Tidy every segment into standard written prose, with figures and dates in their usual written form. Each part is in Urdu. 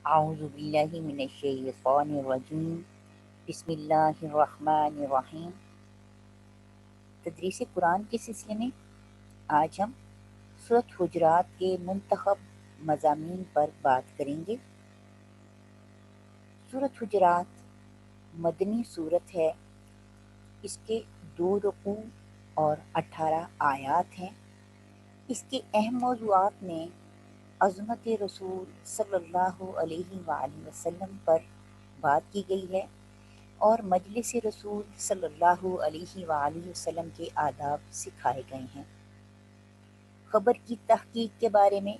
اعوذ باللہ من الشیطان الرجیم بسم اللہ الرحمن الرحیم۔ تدریس قرآن کے سلسلے میں آج ہم سورۃ حجرات کے منتخب مضامین پر بات کریں گے۔ سورۃ حجرات مدنی سورت ہے، اس کے 2 رکوع اور 18 آیات ہیں۔ اس کے اہم موضوعات میں عظمت رسول صلی اللہ علیہ وآلہ وسلم پر بات کی گئی ہے اور مجلس رسول صلی اللہ علیہ وآلہ وسلم کے آداب سکھائے گئے ہیں۔ خبر کی تحقیق کے بارے میں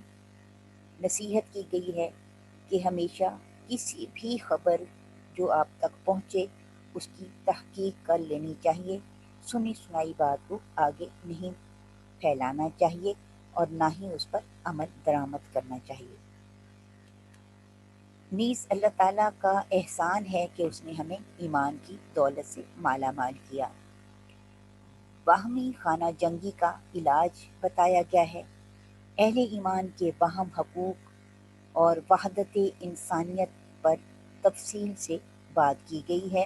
نصیحت کی گئی ہے کہ ہمیشہ کسی بھی خبر جو آپ تک پہنچے اس کی تحقیق کر لینی چاہیے۔ سنی سنائی بات کو آگے نہیں پھیلانا چاہیے اور نہ ہی اس پر عمل درآمد کرنا چاہیے۔ نیز اللہ تعالیٰ کا احسان ہے کہ اس نے ہمیں ایمان کی دولت سے مالا مال کیا۔ باہمی خانہ جنگی کا علاج بتایا گیا ہے۔ اہل ایمان کے باہم حقوق اور وحدت انسانیت پر تفصیل سے بات کی گئی ہے۔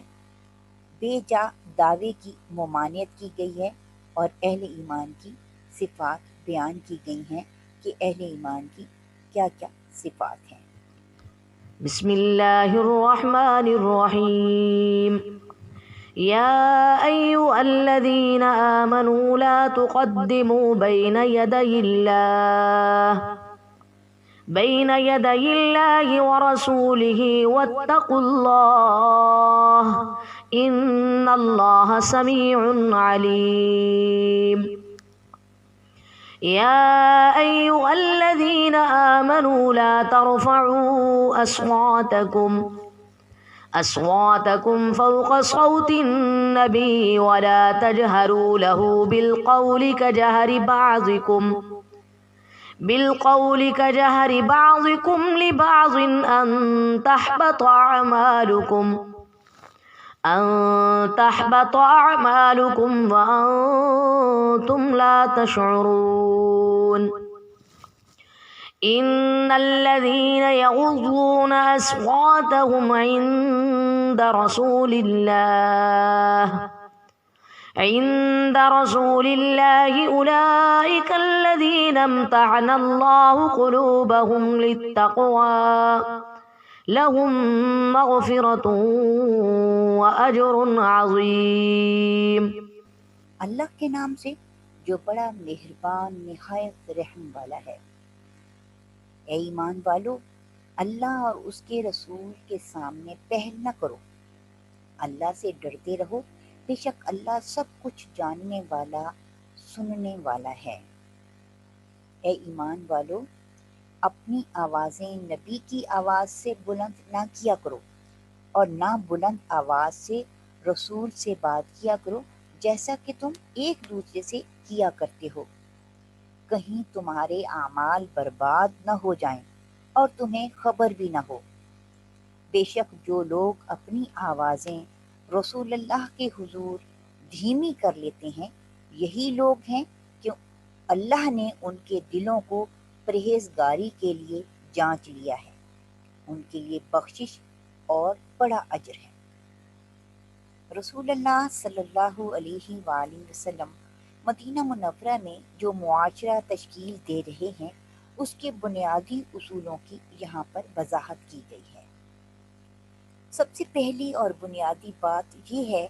بے جا دعوے کی ممانعت کی گئی ہے اور اہل ایمان کی صفات بیان کی گئی ہیں کہ اہل ایمان کی کیا کیا صفات ہیں۔ بسم اللہ الرحمن الرحیم یا ایہا الذین آمنوا لا تقدموا بین یدی اللہ ورسولہ واتقوا اللہ ان اللہ سمیع علیم۔ يا أيها الذين آمنوا لا ترفعوا أصواتكم فوق صوت النبي ولا تجهروا له بالقول كجهر بعضكم لبعض أن تحبط أعمالكم وأنتم لا تشعرون۔ إن الذين يغضون أصواتهم عند رسول الله أولئك الذين امتحن الله قلوبهم للتقوى لهم مغفرة وأجر عظيم۔ اللہ کے نام سے جو بڑا مہربان نہایت رحم والا ہے۔ اے ایمان والو، اللہ اور اس کے رسول کے سامنے پہل نہ کرو، اللہ سے ڈرتے رہو، بے شک اللہ سب کچھ جاننے والا سننے والا ہے۔ اے ایمان والو، اپنی آوازیں نبی کی آواز سے بلند نہ کیا کرو اور نہ بلند آواز سے رسول سے بات کیا کرو جیسا کہ تم ایک دوسرے سے کیا کرتے ہو، کہیں تمہارے اعمال برباد نہ ہو جائیں اور تمہیں خبر بھی نہ ہو۔ بے شک جو لوگ اپنی آوازیں رسول اللہ کے حضور دھیمی کر لیتے ہیں، یہی لوگ ہیں کہ اللہ نے ان کے دلوں کو پرہیزگاری کے لیے جانچ لیا ہے، ان کے لیے بخشش اور بڑا اجر ہے۔ رسول اللہ صلی اللہ علیہ وآلہ وسلم مدینہ منورہ میں جو معاشرہ تشکیل دے رہے ہیں، اس کے بنیادی اصولوں کی یہاں پر وضاحت کی گئی ہے۔ سب سے پہلی اور بنیادی بات یہ ہے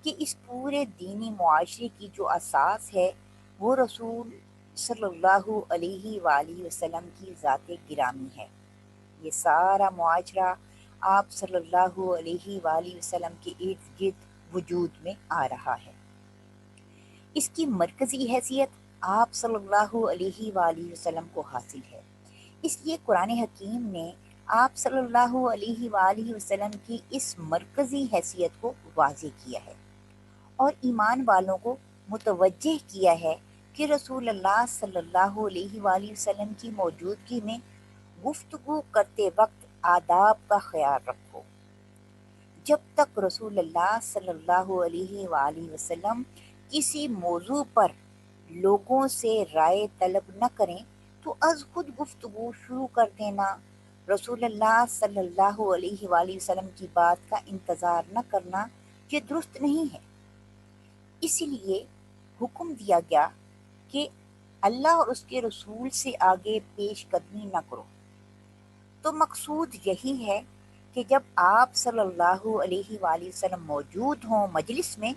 کہ اس پورے دینی معاشرے کی جو اساس ہے وہ رسول صلی اللہ علیہ وآلہ وسلم کی ذات گرامی ہے۔ یہ سارا معاشرہ آپ صلی اللہ علیہ وآلہ وسلم کے ارد گرد وجود میں آ رہا ہے۔ اس کی مرکزی حیثیت آپ صلی اللہ علیہ وآلہ وسلم کو حاصل ہے، اس لیے قرآن حکیم نے آپ صلی اللہ علیہ وآلہ وسلم کی اس مرکزی حیثیت کو واضح کیا ہے اور ایمان والوں کو متوجہ کیا ہے کہ رسول اللہ صلی اللہ علیہ وآلہ وسلم کی موجودگی میں گفتگو کرتے وقت آداب کا خیال رکھو۔ جب تک رسول اللہ صلی اللہ علیہ وآلہ وسلم کسی موضوع پر لوگوں سے رائے طلب نہ کریں تو از خود گفتگو شروع کر دینا رسول اللہ صلی اللہ علیہ وآلہ وسلم کی بات کا انتظار نہ کرنا یہ درست نہیں ہے۔ اسی لیے حکم دیا گیا کہ اللہ اور اس کے رسول سے آگے پیش قدمی نہ کرو۔ تو مقصود یہی ہے کہ جب آپ صلی اللہ علیہ وآلہ وسلم موجود ہوں مجلس میں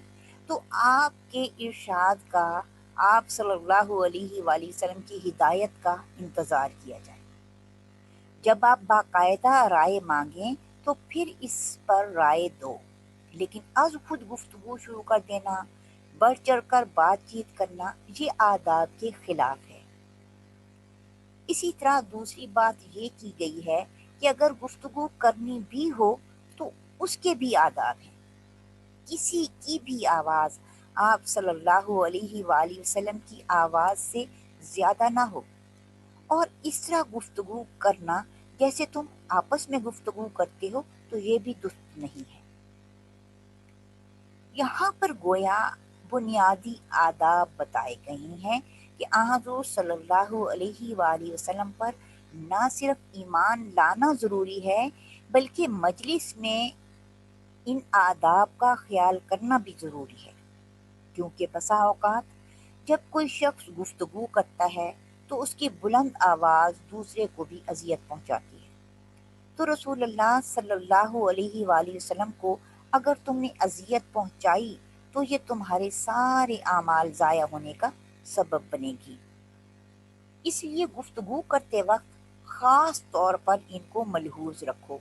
تو آپ کے ارشاد کا، آپ صلی اللہ علیہ وآلہ وسلم کی ہدایت کا انتظار کیا جائے۔ جب آپ باقاعدہ رائے مانگیں تو پھر اس پر رائے دو، لیکن از خود گفتگو شروع کر دینا، بڑھ چڑھ کر بات چیت کرنا، یہ آداب کے خلاف ہے۔ اسی طرح دوسری بات یہ کی گئی ہے کہ اگر گفتگو کرنی بھی ہو تو اس کے بھی آداب ہیں۔ کسی کی بھی آواز آپ صلی اللہ علیہ وآلہ وسلم کی آواز سے زیادہ نہ ہو، اور اس طرح گفتگو کرنا جیسے تم آپس میں گفتگو کرتے ہو تو یہ بھی درست نہیں ہے۔ یہاں پر گویا بنیادی آداب بتائے گئے ہیں کہ حضور صلی اللہ علیہ وآلہ وسلم پر نہ صرف ایمان لانا ضروری ہے بلکہ مجلس میں ان آداب کا خیال کرنا بھی ضروری ہے، کیونکہ بسا اوقات جب کوئی شخص گفتگو کرتا ہے تو اس کی بلند آواز دوسرے کو بھی اذیت پہنچاتی ہے۔ تو رسول اللہ صلی اللہ علیہ وآلہ وسلم کو اگر تم نے اذیت پہنچائی تو یہ تمہارے سارے اعمال ضائع ہونے کا سبب بنے گی۔ اس لیے گفتگو کرتے وقت خاص طور پر ان کو ملحوظ رکھو۔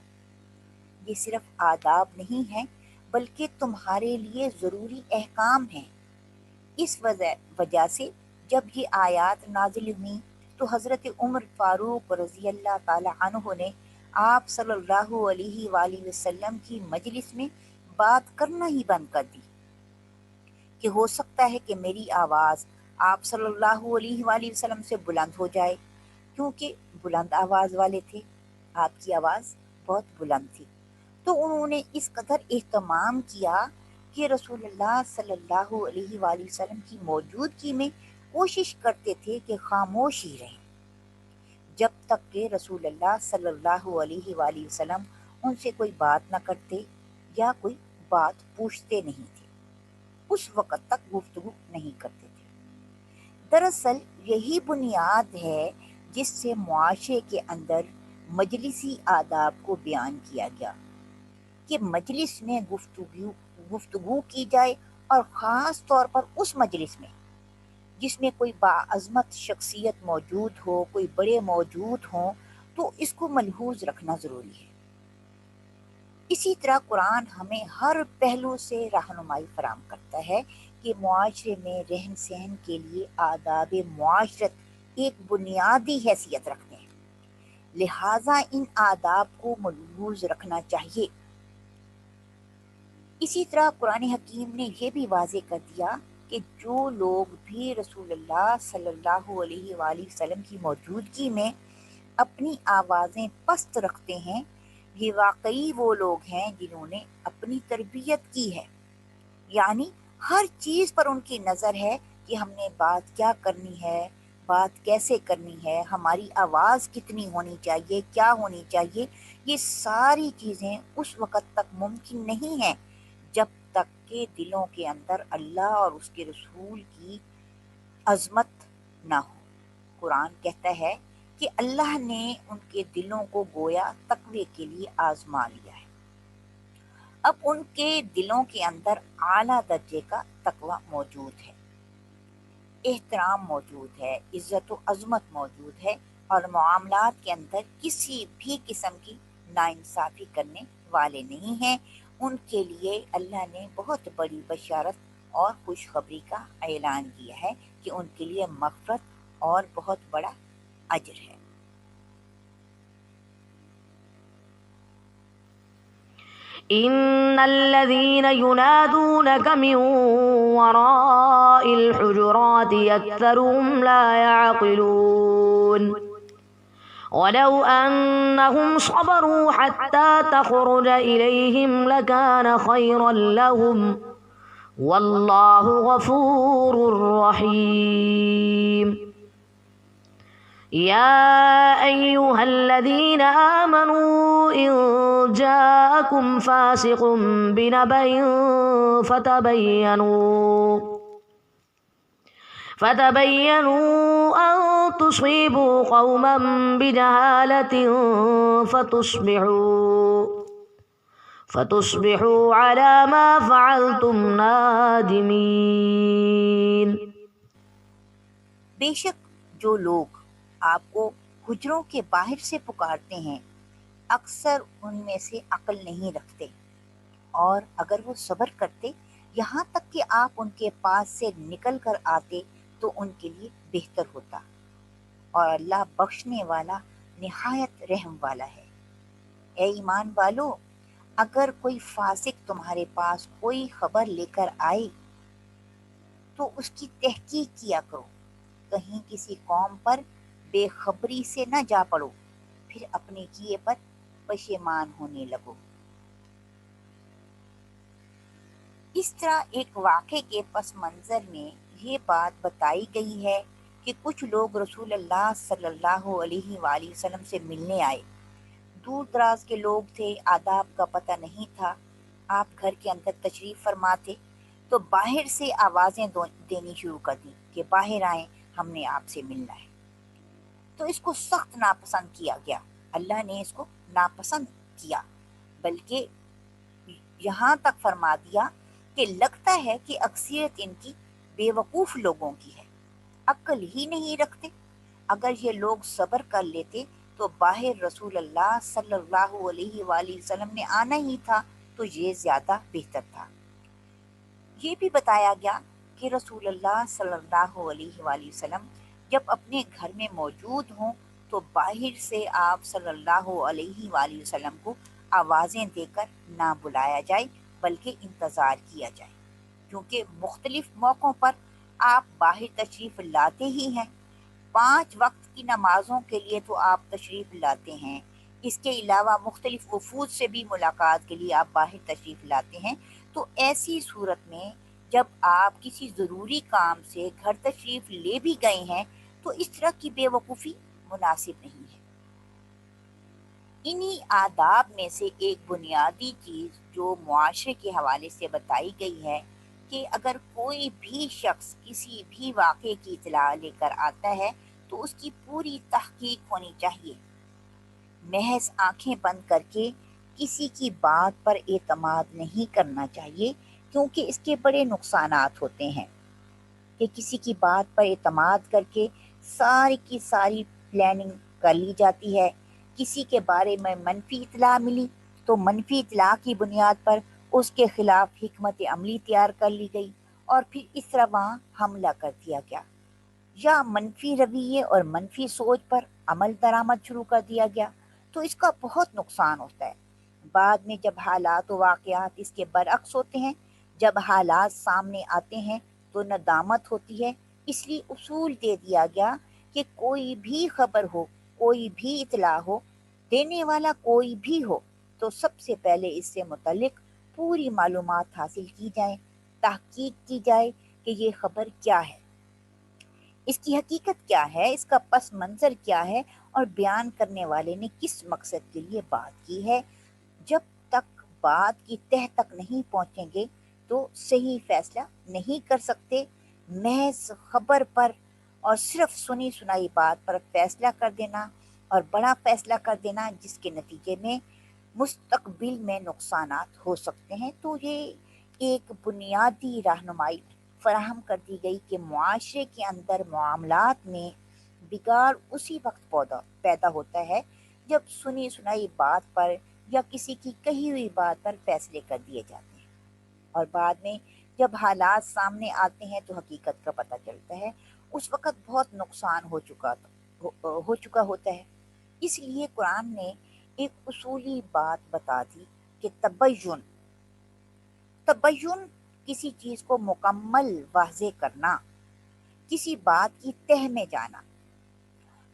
یہ صرف آداب نہیں ہیں بلکہ تمہارے لیے ضروری احکام ہیں۔ اس وجہ سے جب یہ آیات نازل ہوئیں تو حضرت عمر فاروق رضی اللہ تعالی عنہ نے آپ صلی اللہ علیہ وآلہ وسلم کی مجلس میں بات کرنا ہی بند کر دی کہ ہو سکتا ہے کہ میری آواز آپ صلی اللہ علیہ وآلہ وسلم سے بلند ہو جائے، کیونکہ بلند آواز والے تھے، آپ کی آواز بہت بلند تھی۔ تو انہوں نے اس قدر اہتمام کیا کہ رسول اللہ صلی اللہ علیہ وآلہ وسلم کی موجودگی میں کوشش کرتے تھے کہ خاموش ہی رہیں، جب تک کہ رسول اللہ صلی اللہ علیہ وآلہ وسلم ان سے کوئی بات نہ کرتے یا کوئی بات پوچھتے نہیں تھے، اس وقت تک گفتگو نہیں کرتے تھے۔ دراصل یہی بنیاد ہے جس سے معاشرے کے اندر مجلسی آداب کو بیان کیا گیا کہ مجلس میں گفتگو کی جائے، اور خاص طور پر اس مجلس میں جس میں کوئی باعظمت شخصیت موجود ہو، کوئی بڑے موجود ہوں، تو اس کو ملحوظ رکھنا ضروری ہے۔ اسی طرح قرآن ہمیں ہر پہلو سے رہنمائی فراہم کرتا ہے کہ معاشرے میں رہن سہن کے لیے آداب معاشرت ایک بنیادی حیثیت رکھتے ہیں، لہٰذا ان آداب کو ملحوظ رکھنا چاہیے۔ اسی طرح قرآن حکیم نے یہ بھی واضح کر دیا کہ جو لوگ بھی رسول اللہ صلی اللہ علیہ وآلہ وسلم کی موجودگی میں اپنی آوازیں پست رکھتے ہیں، یہ واقعی وہ لوگ ہیں جنہوں نے اپنی تربیت کی ہے، یعنی ہر چیز پر ان کی نظر ہے کہ ہم نے بات کیا کرنی ہے، بات کیسے کرنی ہے، ہماری آواز کتنی ہونی چاہیے، کیا ہونی چاہیے۔ یہ ساری چیزیں اس وقت تک ممکن نہیں ہیں جب تک کہ دلوں کے اندر اللہ اور اس کے رسول کی عظمت نہ ہو۔ قرآن کہتا ہے کہ اللہ نے ان کے دلوں کو گویا تقوی کے لیے آزما لیا ہے۔ اب ان کے دلوں کے اندر اعلیٰ درجے کا تقوی موجود ہے، احترام موجود ہے، عزت و عظمت موجود ہے، اور معاملات کے اندر کسی بھی قسم کی ناانصافی کرنے والے نہیں ہیں۔ ان کے لیے اللہ نے بہت بڑی بشارت اور خوشخبری کا اعلان کیا ہے کہ ان کے لیے مغفرت اور بہت بڑا اجر ہے۔ إن الذين ينادونك من وراء الحجرات أكثرهم لا يعقلون ولو أنهم صبروا حتى تخرج إليهم لكان خيرا لهم والله غفور رحيم يا أيها الذين آمنوا إن جاءكم فاسق بنبأ فتبينوا فتبينوا أن تصيبوا قوما بجهالة فتصبحوا على ما فعلتم نادمين. بے شک جو لوگ آپ کو حجروں کے باہر سے پکارتے ہیں اکثر ان میں سے عقل نہیں رکھتے، اور اگر وہ صبر کرتے یہاں تک کہ آپ ان کے پاس سے نکل کر آتے تو ان کے لیے بہتر ہوتا، اور اللہ بخشنے والا نہایت رحم والا ہے۔ اے ایمان والو، اگر کوئی فاسق تمہارے پاس کوئی خبر لے کر آئے تو اس کی تحقیق کیا کرو، کہیں کسی قوم پر بے خبری سے نہ جا پڑو، پھر اپنے کیے پر پشیمان ہونے لگو۔ اس طرح ایک واقعے کے پس منظر میں یہ بات بتائی گئی ہے کہ کچھ لوگ رسول اللہ صلی اللہ علیہ وآلہ وسلم سے ملنے آئے۔ دور دراز کے لوگ تھے، آداب کا پتہ نہیں تھا، آپ گھر کے اندر تشریف فرما تھے تو باہر سے آوازیں دینی شروع کر دی کہ باہر آئیں، ہم نے آپ سے ملنا ہے۔ تو اس کو سخت ناپسند کیا گیا، اللہ نے اس کو ناپسند کیا، بلکہ یہاں تک فرما دیا کہ لگتا ہے کہ اکثریت ان کی بے وقوف لوگوں کی ہے، عقل ہی نہیں رکھتے۔ اگر یہ لوگ صبر کر لیتے تو باہر رسول اللہ صلی اللہ علیہ وآلہ وسلم نے آنا ہی تھا، تو یہ زیادہ بہتر تھا۔ یہ بھی بتایا گیا کہ رسول اللہ صلی اللہ علیہ وآلہ وسلم جب اپنے گھر میں موجود ہوں تو باہر سے آپ صلی اللہ علیہ وآلہ وسلم کو آوازیں دے کر نہ بلایا جائے بلکہ انتظار کیا جائے، کیونکہ مختلف موقعوں پر آپ باہر تشریف لاتے ہی ہیں۔ 5 وقت کی نمازوں کے لیے تو آپ تشریف لاتے ہیں، اس کے علاوہ مختلف وفود سے بھی ملاقات کے لیے آپ باہر تشریف لاتے ہیں، تو ایسی صورت میں جب آپ کسی ضروری کام سے گھر تشریف لے بھی گئے ہیں تو اس طرح کی بے وقوفی مناسب نہیں ہے۔ انہی آداب میں سے ایک بنیادی چیز جو معاشرے کے حوالے سے بتائی گئی ہے کہ اگر کوئی بھی شخص کسی بھی واقعے کی اطلاع لے کر آتا ہے تو اس کی پوری تحقیق ہونی چاہیے۔ محض آنکھیں بند کر کے کسی کی بات پر اعتماد نہیں کرنا چاہیے، کیونکہ اس کے بڑے نقصانات ہوتے ہیں کہ کسی کی بات پر اعتماد کر کے ساری کی ساری پلاننگ کر لی جاتی ہے، کسی کے بارے میں منفی اطلاع ملی تو منفی اطلاع کی بنیاد پر اس کے خلاف حکمت عملی تیار کر لی گئی اور پھر اس طرح وہاں حملہ کر دیا گیا، یا منفی رویے اور منفی سوچ پر عمل درآمد شروع کر دیا گیا، تو اس کا بہت نقصان ہوتا ہے۔ بعد میں جب حالات و واقعات اس کے برعکس ہوتے ہیں، جب حالات سامنے آتے ہیں تو ندامت ہوتی ہے۔ اس لیے اصول دے دیا گیا کہ کوئی بھی خبر ہو، کوئی بھی اطلاع ہو، دینے والا کوئی بھی ہو، تو سب سے پہلے اس سے متعلق پوری معلومات حاصل کی جائیں، تحقیق کی جائے کہ یہ خبر کیا ہے، اس کی حقیقت کیا ہے، اس کا پس منظر کیا ہے، اور بیان کرنے والے نے کس مقصد کے لیے بات کی ہے۔ جب تک بات کی تہ تک نہیں پہنچیں گے تو صحیح فیصلہ نہیں کر سکتے۔ محض خبر پر اور صرف سنی سنائی بات پر فیصلہ کر دینا اور بڑا فیصلہ کر دینا جس کے نتیجے میں مستقبل میں نقصانات ہو سکتے ہیں، تو یہ ایک بنیادی رہنمائی فراہم کر دی گئی کہ معاشرے کے اندر معاملات میں بگاڑ اسی وقت پیدا ہوتا ہے جب سنی سنائی بات پر یا کسی کی کہی ہوئی بات پر فیصلے کر دیے جاتے ہیں، اور بعد میں جب حالات سامنے آتے ہیں تو حقیقت کا پتہ چلتا ہے، اس وقت بہت نقصان ہو چکا ہوتا ہے۔ اس لیے قرآن نے ایک اصولی بات بتا دی کہ تبین کسی چیز کو مکمل واضح کرنا، کسی بات کی تہ میں جانا،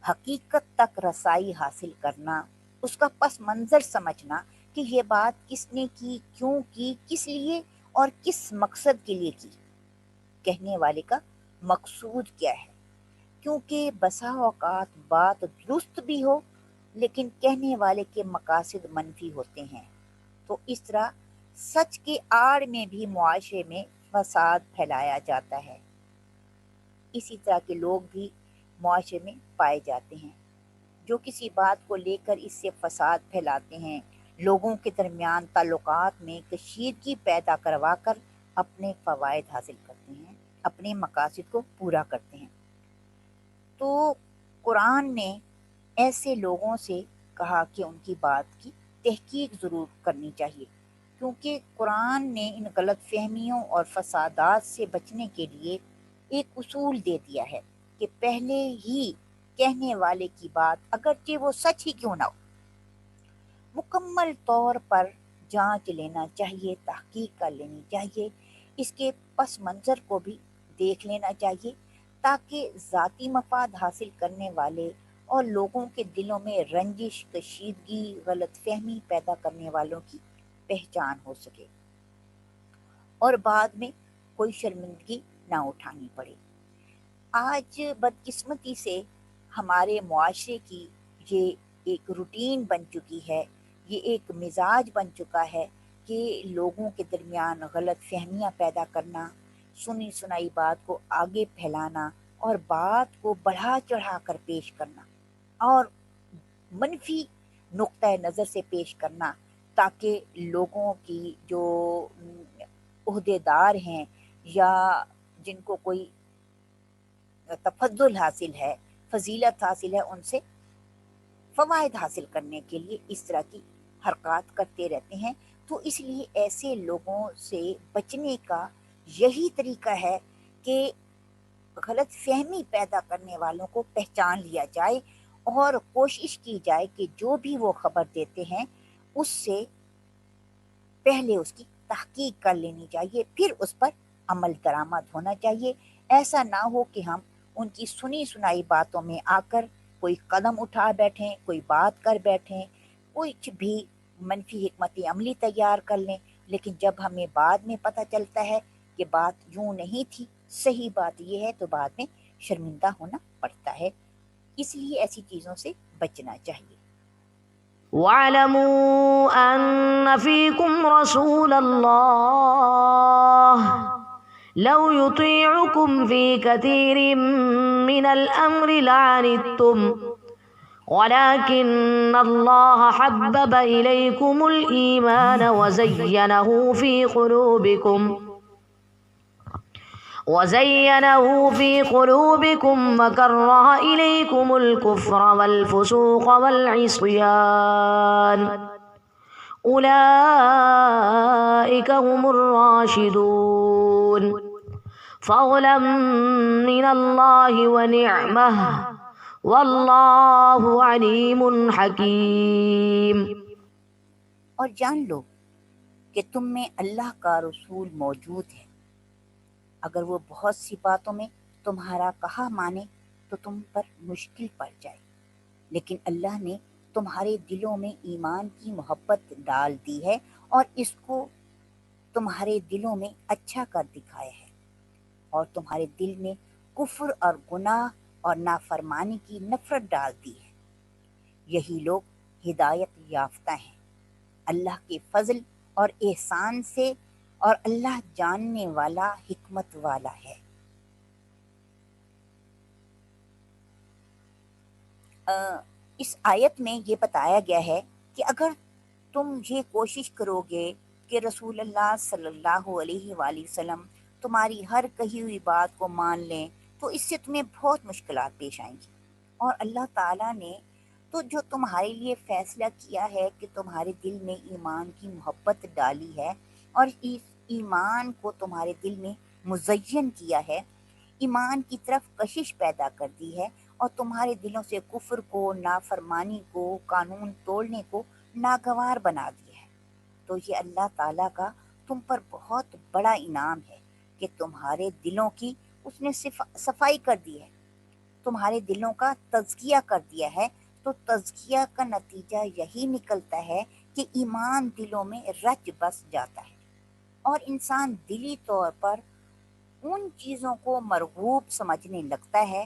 حقیقت تک رسائی حاصل کرنا، اس کا پس منظر سمجھنا کہ یہ بات کس نے کی، کیوں کی، کس لیے اور کس مقصد کے لیے کی، کہنے والے کا مقصود کیا ہے، کیونکہ بسا اوقات بات درست بھی ہو لیکن کہنے والے کے مقاصد منفی ہوتے ہیں، تو اس طرح سچ کی آڑ میں بھی معاشرے میں فساد پھیلایا جاتا ہے۔ اسی طرح کے لوگ بھی معاشرے میں پائے جاتے ہیں جو کسی بات کو لے کر اس سے فساد پھیلاتے ہیں، لوگوں کے درمیان تعلقات میں کشیدگی پیدا کروا کر اپنے فوائد حاصل کرتے ہیں، اپنے مقاصد کو پورا کرتے ہیں۔ تو قرآن نے ایسے لوگوں سے کہا کہ ان کی بات کی تحقیق ضرور کرنی چاہیے، کیونکہ قرآن نے ان غلط فہمیوں اور فسادات سے بچنے کے لیے ایک اصول دے دیا ہے کہ پہلے ہی کہنے والے کی بات اگرچہ وہ سچ ہی کیوں نہ ہو، مکمل طور پر جانچ لینا چاہیے، تحقیق کر لینی چاہیے، اس کے پس منظر کو بھی دیکھ لینا چاہیے، تاکہ ذاتی مفاد حاصل کرنے والے اور لوگوں کے دلوں میں رنجش، کشیدگی، غلط فہمی پیدا کرنے والوں کی پہچان ہو سکے اور بعد میں کوئی شرمندگی نہ اٹھانی پڑے۔ آج بدقسمتی سے ہمارے معاشرے کی یہ ایک روٹین بن چکی ہے، یہ ایک مزاج بن چکا ہے کہ لوگوں کے درمیان غلط فہمیاں پیدا کرنا، سنی سنائی بات کو آگے پھیلانا اور بات کو بڑھا چڑھا کر پیش کرنا اور منفی نقطۂ نظر سے پیش کرنا، تاکہ لوگوں کی جو عہدے دار ہیں یا جن کو کوئی تفضل حاصل ہے، فضیلت حاصل ہے، ان سے فوائد حاصل کرنے کے لیے اس طرح کی حرکات کرتے رہتے ہیں۔ تو اس لیے ایسے لوگوں سے بچنے کا یہی طریقہ ہے کہ غلط فہمی پیدا کرنے والوں کو پہچان لیا جائے اور کوشش کی جائے کہ جو بھی وہ خبر دیتے ہیں اس سے پہلے اس کی تحقیق کر لینی چاہیے، پھر اس پر عمل درآمد ہونا چاہیے۔ ایسا نہ ہو کہ ہم ان کی سنی سنائی باتوں میں آ کر کوئی قدم اٹھا بیٹھیں، کوئی بات کر بیٹھیں، کچھ بھی منفی حکمت عملی تیار کر لیں، لیکن جب ہمیں بعد میں پتہ چلتا ہے کہ بات یوں نہیں تھی، صحیح بات یہ ہے، تو بعد میں شرمندہ ہونا پڑتا ہے۔ اس لیے ایسی چیزوں سے بچنا چاہیے۔ واعلموا أن فيكم رسول الله لو يطيعكم في كثير من الأمر لعنتم ولكن الله حبب إليكم الإيمان وزينه في قلوبكم وكره إليكم الكفر والفسوق والعصيان أولئك هم الراشدون فضلا من الله ونعمة والله عليم حكيم۔ اور جان لو کہ تم میں اللہ کا رسول موجود ہے، اگر وہ بہت سی باتوں میں تمہارا کہا مانے تو تم پر مشکل پڑ جائے، لیکن اللہ نے تمہارے دلوں میں ایمان کی محبت ڈال دی ہے اور اس کو تمہارے دلوں میں اچھا کر دکھایا ہے، اور تمہارے دل میں کفر اور گناہ اور نافرمانی کی نفرت ڈال دی ہے۔ یہی لوگ ہدایت یافتہ ہیں اللہ کے فضل اور احسان سے، اور اللہ جاننے والا، حکمت والا ہے۔ اس آیت میں یہ بتایا گیا ہے کہ اگر تم یہ کوشش کرو گے کہ رسول اللہ صلی اللہ علیہ وآلہ وسلم تمہاری ہر کہی ہوئی بات کو مان لیں تو اس سے تمہیں بہت مشکلات پیش آئیں گی، اور اللہ تعالیٰ نے تو جو تمہارے لیے فیصلہ کیا ہے کہ تمہارے دل میں ایمان کی محبت ڈالی ہے اور اس ایمان کو تمہارے دل میں مزین کیا ہے، ایمان کی طرف کشش پیدا کر دی ہے، اور تمہارے دلوں سے کفر کو، نافرمانی کو، قانون توڑنے کو ناگوار بنا دیا ہے، تو یہ اللہ تعالیٰ کا تم پر بہت بڑا انعام ہے کہ تمہارے دلوں کی اس نے صفائی کر دی ہے، تمہارے دلوں کا تزکیہ کر دیا ہے۔ تو تزکیہ کا نتیجہ یہی نکلتا ہے کہ ایمان دلوں میں رچ بس جاتا ہے اور انسان دلی طور پر ان چیزوں کو مرغوب سمجھنے لگتا ہے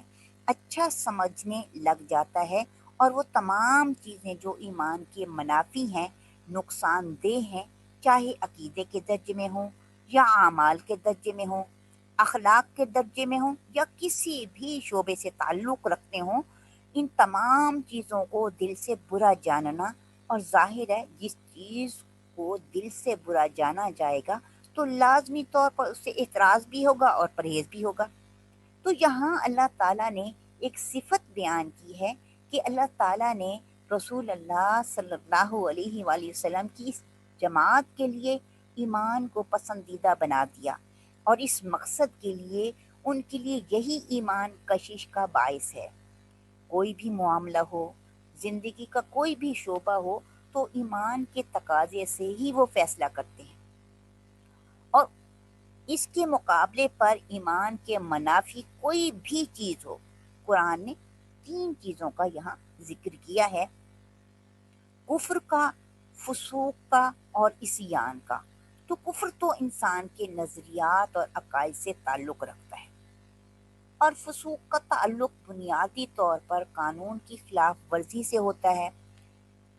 اچھا سمجھنے لگ جاتا ہے، اور وہ تمام چیزیں جو ایمان کے منافی ہیں، نقصان دہ ہیں، چاہے عقیدے کے درجے میں ہوں یا اعمال کے درجے میں ہوں، اخلاق کے درجے میں ہوں یا کسی بھی شعبے سے تعلق رکھتے ہوں، ان تمام چیزوں کو دل سے برا جاننا، اور ظاہر ہے جس چیز کو دل سے برا جانا جائے گا تو لازمی طور پر اس سے اعتراض بھی ہوگا اور پرہیز بھی ہوگا۔ تو یہاں اللہ تعالیٰ نے ایک صفت بیان کی ہے کہ اللہ تعالیٰ نے رسول اللہ صلی اللہ علیہ وآلہ وسلم کی اس جماعت کے لیے ایمان کو پسندیدہ بنا دیا، اور اس مقصد کے لیے ان کے لیے یہی ایمان کشش کا باعث ہے۔ کوئی بھی معاملہ ہو، زندگی کا کوئی بھی شعبہ ہو، تو ایمان کے تقاضے سے ہی وہ فیصلہ کرتے ہیں، اور اس کے مقابلے پر ایمان کے منافی کوئی بھی چیز ہو۔ قرآن نے 3 چیزوں کا یہاں ذکر کیا ہے: کفر کا، فسوق کا اور عصیان کا۔ تو کفر تو انسان کے نظریات اور عقائد سے تعلق رکھتا ہے، اور فسوق کا تعلق بنیادی طور پر قانون کی خلاف ورزی سے ہوتا ہے،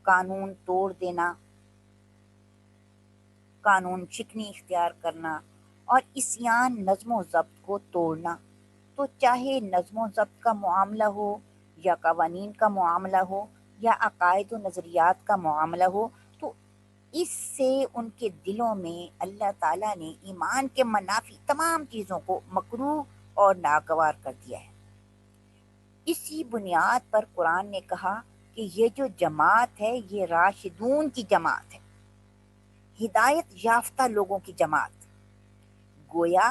قانون توڑ دینا، قانون شکنی اختیار کرنا، اور عصیان نظم و ضبط کو توڑنا۔ تو چاہے نظم و ضبط کا معاملہ ہو یا قوانین کا معاملہ ہو یا عقائد و نظریات کا معاملہ ہو، تو اس سے ان کے دلوں میں اللہ تعالیٰ نے ایمان کے منافی تمام چیزوں کو مکروہ اور ناگوار کر دیا ہے۔ اسی بنیاد پر قرآن نے کہا کہ یہ جو جماعت ہے یہ راشدون کی جماعت ہے، ہدایت یافتہ لوگوں کی جماعت۔ گویا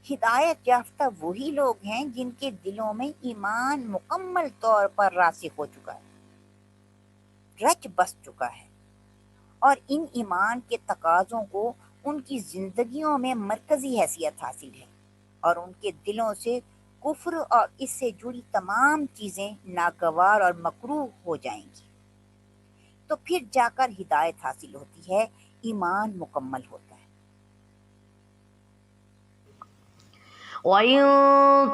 ہدایت یافتہ وہی لوگ ہیں جن کے دلوں میں ایمان مکمل طور پر راسخ ہو چکا ہے، رچ بس چکا ہے، اور ان ایمان کے تقاضوں کو ان کی زندگیوں میں مرکزی حیثیت حاصل ہے، اور ان کے دلوں سے کفر اور اس سے جڑی تمام چیزیں ناگوار اور مکروہ ہو جائیں گی، تو پھر جا کر ہدایت حاصل ہوتی ہے، ایمان مکمل ہوتا ہے۔ وَإِن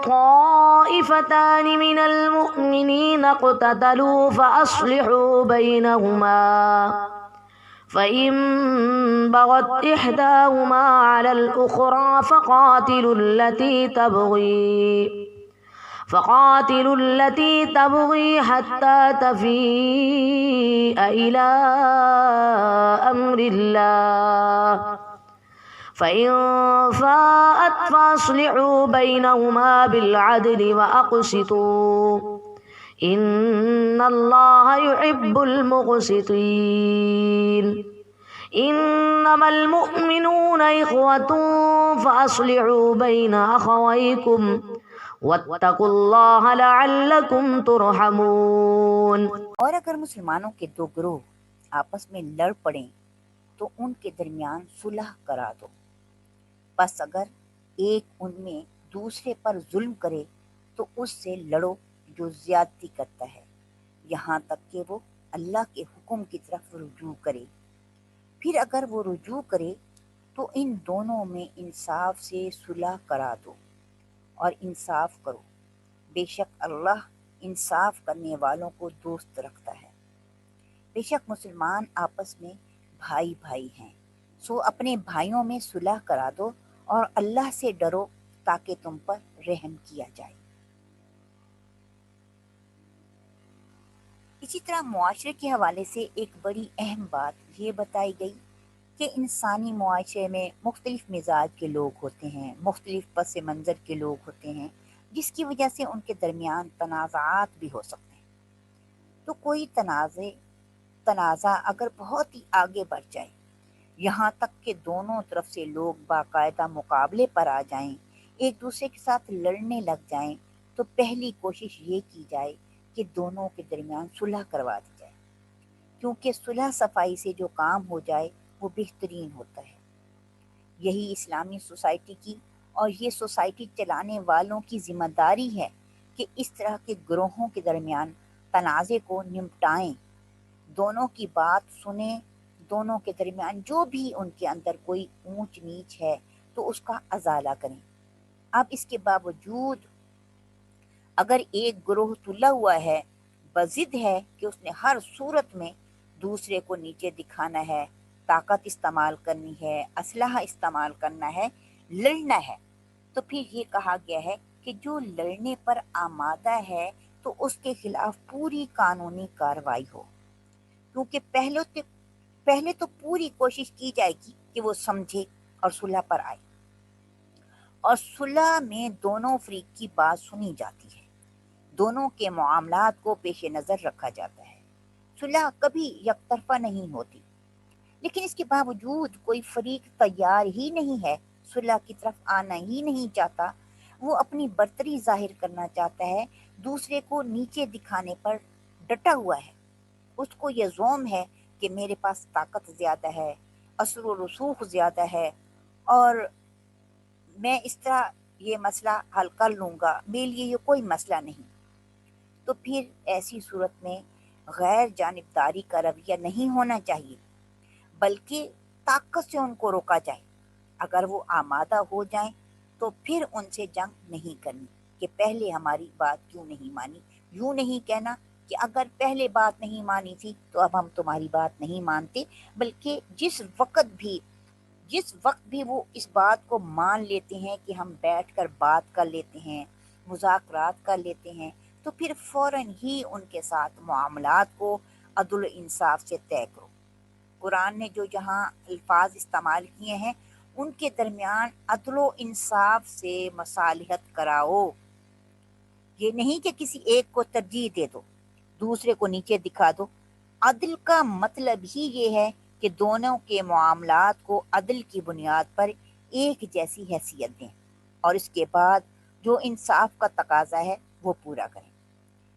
طَائِفَتَانِ مِنَ الْمُؤْمِنِينَ اقْتَتَلُوا فَأَصْلِحُوا بَيْنَهُمَا فَإِن بَغَتْ إِحْدَاهُمَا عَلَى الْأُخْرَى فقاتلوا التي تبغي حتى تفيء إلى أمر الله فإن فاءت فأصلحوا بينهما بالعدل وأقسطوا إن الله يحب المقسطين إنما المؤمنون إخوة فأصلحوا بين أخويكم واتقوا الله لعلكم ترحمون۔ اور اگر مسلمانوں کے 2 گروہ آپس میں لڑ پڑیں تو ان کے درمیان صلح کرا دو، بس اگر ایک ان میں دوسرے پر ظلم کرے تو اس سے لڑو جو زیادتی کرتا ہے، یہاں تک کہ وہ اللہ کے حکم کی طرف رجوع کرے۔ پھر اگر وہ رجوع کرے تو ان دونوں میں انصاف سے صلح کرا دو اور انصاف کرو، بے شک اللہ انصاف کرنے والوں کو دوست رکھتا ہے۔ بے شک مسلمان آپس میں بھائی بھائی ہیں، سو اپنے بھائیوں میں صلح کرا دو اور اللہ سے ڈرو تاکہ تم پر رحم کیا جائے۔ اسی طرح معاشرے کے حوالے سے ایک بڑی اہم بات یہ بتائی گئی کہ انسانی معاشرے میں مختلف مزاج کے لوگ ہوتے ہیں، مختلف پس منظر کے لوگ ہوتے ہیں، جس کی وجہ سے ان کے درمیان تنازعات بھی ہو سکتے ہیں۔ تو کوئی تنازع اگر بہت ہی آگے بڑھ جائے، یہاں تک کہ دونوں طرف سے لوگ باقاعدہ مقابلے پر آ جائیں، ایک دوسرے کے ساتھ لڑنے لگ جائیں، تو پہلی کوشش یہ کی جائے کہ دونوں کے درمیان صلح کروا دی جائے، کیونکہ صلح صفائی سے جو کام ہو جائے وہ بہترین ہوتا ہے۔ یہی اسلامی سوسائٹی کی اور یہ سوسائٹی چلانے والوں کی ذمہ داری ہے کہ اس طرح کے گروہوں کے درمیان تنازع کو نمٹائیں، دونوں کی بات سنیں، دونوں کے درمیان جو بھی ان کے اندر کوئی اونچ نیچ ہے تو اس کا ازالہ کریں۔ اب اس کے باوجود اگر ایک گروہ تلا ہوا ہے، بضد ہے کہ اس نے ہر صورت میں دوسرے کو نیچے دکھانا ہے، طاقت استعمال کرنی ہے، اسلحہ استعمال کرنا ہے، لڑنا ہے، تو پھر یہ کہا گیا ہے کہ جو لڑنے پر آمادہ ہے تو اس کے خلاف پوری قانونی کارروائی ہو، کیونکہ پہلے تو پوری کوشش کی جائے گی کہ وہ سمجھے اور صلح پر آئے، اور صلح میں دونوں فریق کی بات سنی جاتی ہے، دونوں کے معاملات کو پیش نظر رکھا جاتا ہے، صلح کبھی یک طرفہ نہیں ہوتی، لیکن اس کے باوجود کوئی فریق تیار ہی نہیں ہے، صلح کی طرف آنا ہی نہیں چاہتا، وہ اپنی برتری ظاہر کرنا چاہتا ہے، دوسرے کو نیچے دکھانے پر ڈٹا ہوا ہے، اس کو یہ زوم ہے کہ میرے پاس طاقت زیادہ ہے، اثر و رسوخ زیادہ ہے، اور میں اس طرح یہ مسئلہ حل کر لوں گا، میرے لیے یہ کوئی مسئلہ نہیں۔ تو پھر ایسی صورت میں غیر جانبداری کا رویہ نہیں ہونا چاہیے، بلکہ طاقت سے ان کو روکا جائے، اگر وہ آمادہ ہو جائیں تو پھر ان سے جنگ نہیں کرنی کہ پہلے ہماری بات کیوں نہیں مانی، یوں نہیں کہنا کہ اگر پہلے بات نہیں مانی تھی تو اب ہم تمہاری بات نہیں مانتے، بلکہ جس وقت بھی وہ اس بات کو مان لیتے ہیں کہ ہم بیٹھ کر بات کر لیتے ہیں، مذاکرات کر لیتے ہیں، تو پھر فوراً ہی ان کے ساتھ معاملات کو عدل و انصاف سے طے کرو۔ قرآن نے جو جہاں الفاظ استعمال کیے ہیں ان کے درمیان عدل و انصاف سے مصالحت کراؤ، یہ نہیں کہ کسی ایک کو ترجیح دے دو، دوسرے کو نیچے دکھا دو۔ عدل کا مطلب ہی یہ ہے کہ دونوں کے معاملات کو عدل کی بنیاد پر ایک جیسی حیثیت دیں، اور اس کے بعد جو انصاف کا تقاضا ہے وہ پورا کریں،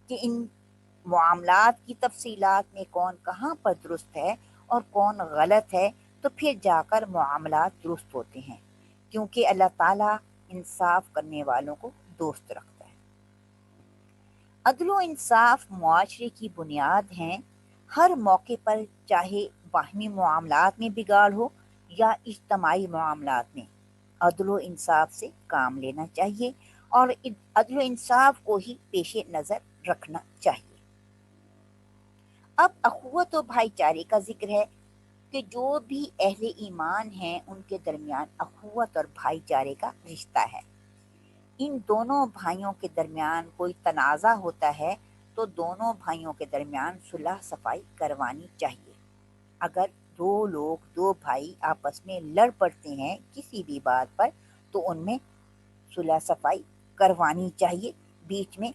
کہ ان معاملات کی تفصیلات میں کون کہاں پر درست ہے اور کون غلط ہے، تو پھر جا کر معاملات درست ہوتے ہیں، کیونکہ اللہ تعالیٰ انصاف کرنے والوں کو دوست رکھتا ہے۔ عدل و انصاف معاشرے کی بنیاد ہیں، ہر موقع پر چاہے باہمی معاملات میں بگاڑ ہو یا اجتماعی معاملات میں، عدل و انصاف سے کام لینا چاہیے اور عدل و انصاف کو ہی پیش نظر رکھنا چاہیے۔ اب اخوت و بھائی چارے کا ذکر ہے کہ جو بھی اہل ایمان ہیں ان کے درمیان اخوت اور بھائی چارے کا رشتہ ہے، ان دونوں بھائیوں کے درمیان کوئی تنازع ہوتا ہے تو دونوں بھائیوں کے درمیان صلح صفائی کروانی چاہیے۔ اگر دو بھائی آپس میں لڑ پڑتے ہیں کسی بھی بات پر تو ان میں صلح صفائی کروانی چاہیے، بیچ میں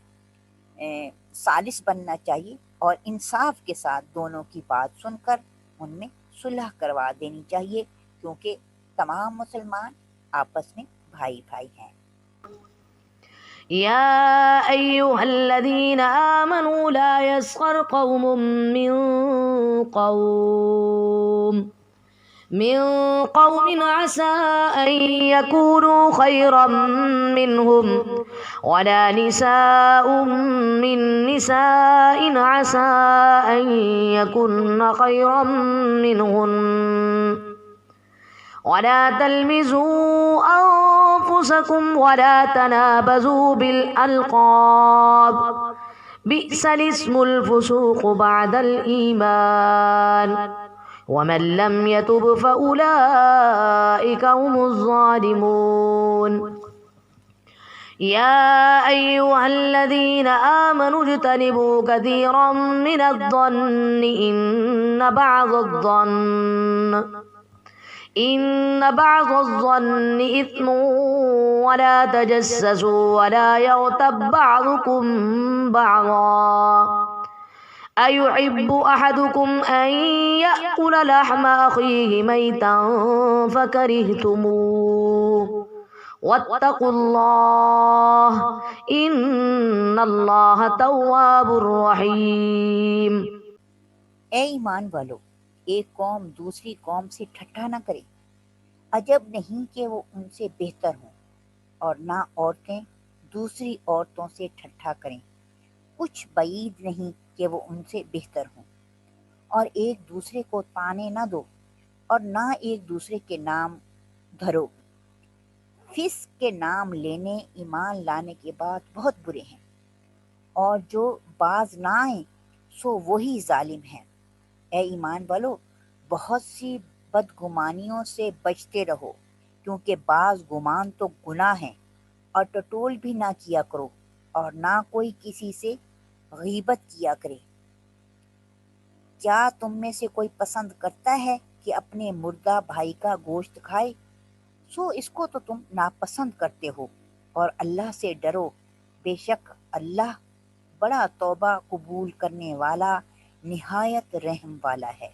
ثالث بننا چاہیے اور انصاف کے ساتھ دونوں کی بات سن کر ان میں صلح کروا دینی چاہیے، کیونکہ تمام مسلمان آپس میں بھائی بھائی ہیں۔ يا أيها الذين آمنوا لا يسخر قوم قوم من قوم عسى أن يكونوا خيرا منهم ولا نساء من نساء عسى أن يكن خيرا منهن ولا تلمزوا أنفسكم ولا تنابزوا بالألقاب بئس الاسم الفسوق بعد الإيمان ومن لم يتب فأولئك هم الظالمون يا أيها الذين آمنوا اجتنبوا كثيرا من الظن إن بعض الظن إثم ولا تجسسوا ولا يغتب بعضكم بعضا أيحب أحدكم أن يأكل لحم أخيه ميتا فكرهتموه واتقوا الله إن الله تواب رحيم۔ اے ایمان والو، ایک قوم دوسری قوم سے ٹھٹھا نہ کرے، عجب نہیں کہ وہ ان سے بہتر ہوں، اور نہ عورتیں دوسری عورتوں سے ٹھٹھا کریں، کچھ بعید نہیں کہ وہ ان سے بہتر ہوں، اور ایک دوسرے کو طعنے نہ دو اور نہ ایک دوسرے کے نام دھرو، فسق کے نام لینے ایمان لانے کے بعد بہت برے ہیں۔ اور جو باز نہ آئیں سو وہی ظالم ہیں۔ اے ایمان والو، بہت سی بدگمانیوں سے بچتے رہو، کیونکہ بعض گمان تو گناہ ہیں، اور ٹٹول بھی نہ کیا کرو، اور نہ کوئی کسی سے غیبت کیا کرے۔ کیا تم میں سے کوئی پسند کرتا ہے کہ اپنے مردہ بھائی کا گوشت کھائے؟ سو اس کو تو تم ناپسند کرتے ہو، اور اللہ سے ڈرو، بے شک اللہ بڑا توبہ قبول کرنے والا، نہایت رحم والا ہے۔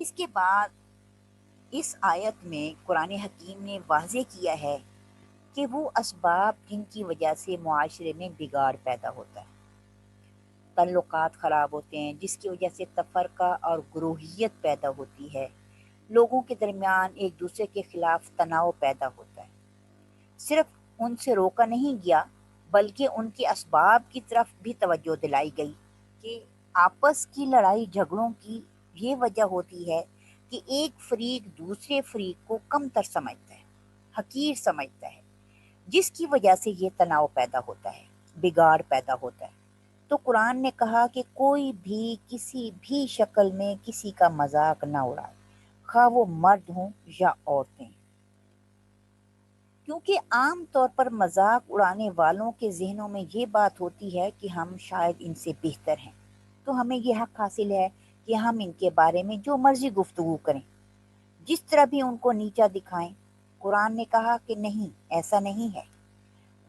اس کے بعد اس آیت میں قرآن حکیم نے واضح کیا ہے کہ وہ اسباب جن کی وجہ سے معاشرے میں بگاڑ پیدا ہوتا ہے، تعلقات خراب ہوتے ہیں، جس کی وجہ سے تفرقہ اور گروہیت پیدا ہوتی ہے، لوگوں کے درمیان ایک دوسرے کے خلاف تناؤ پیدا ہوتا ہے، صرف ان سے روکا نہیں گیا بلکہ ان کے اسباب کی طرف بھی توجہ دلائی گئی کہ آپس کی لڑائی جھگڑوں کی یہ وجہ ہوتی ہے کہ ایک فریق دوسرے فریق کو کم تر سمجھتا ہے، حقیر سمجھتا ہے، جس کی وجہ سے یہ تناؤ پیدا ہوتا ہے، بگاڑ پیدا ہوتا ہے۔ تو قرآن نے کہا کہ کوئی بھی کسی بھی شکل میں کسی کا مذاق نہ اڑائے، خواہ وہ مرد ہوں یا عورتیں، کیونکہ عام طور پر مذاق اڑانے والوں کے ذہنوں میں یہ بات ہوتی ہے کہ ہم شاید ان سے بہتر ہیں، تو ہمیں یہ حق حاصل ہے کہ ہم ان کے بارے میں جو مرضی گفتگو کریں، جس طرح بھی ان کو نیچا دکھائیں۔ قرآن نے کہا کہ نہیں، ایسا نہیں ہے۔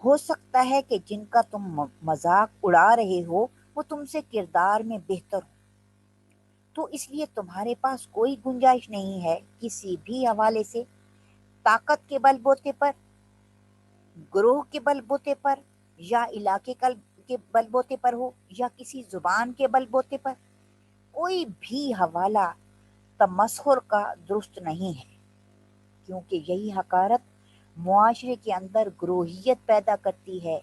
ہو سکتا ہے کہ جن کا تم مذاق اڑا رہے ہو وہ تم سے کردار میں بہتر ہو، تو اس لیے تمہارے پاس کوئی گنجائش نہیں ہے کسی بھی حوالے سے، طاقت کے بل بوتے پر، گروہ کے بل بوتے پر، یا علاقے کے بل بوتے پر ہو، یا کسی زبان کے بل بوتے پر، کوئی بھی حوالہ تمسخر کا درست نہیں ہے، کیونکہ یہی حقارت معاشرے کے اندر گروہیت پیدا کرتی ہے،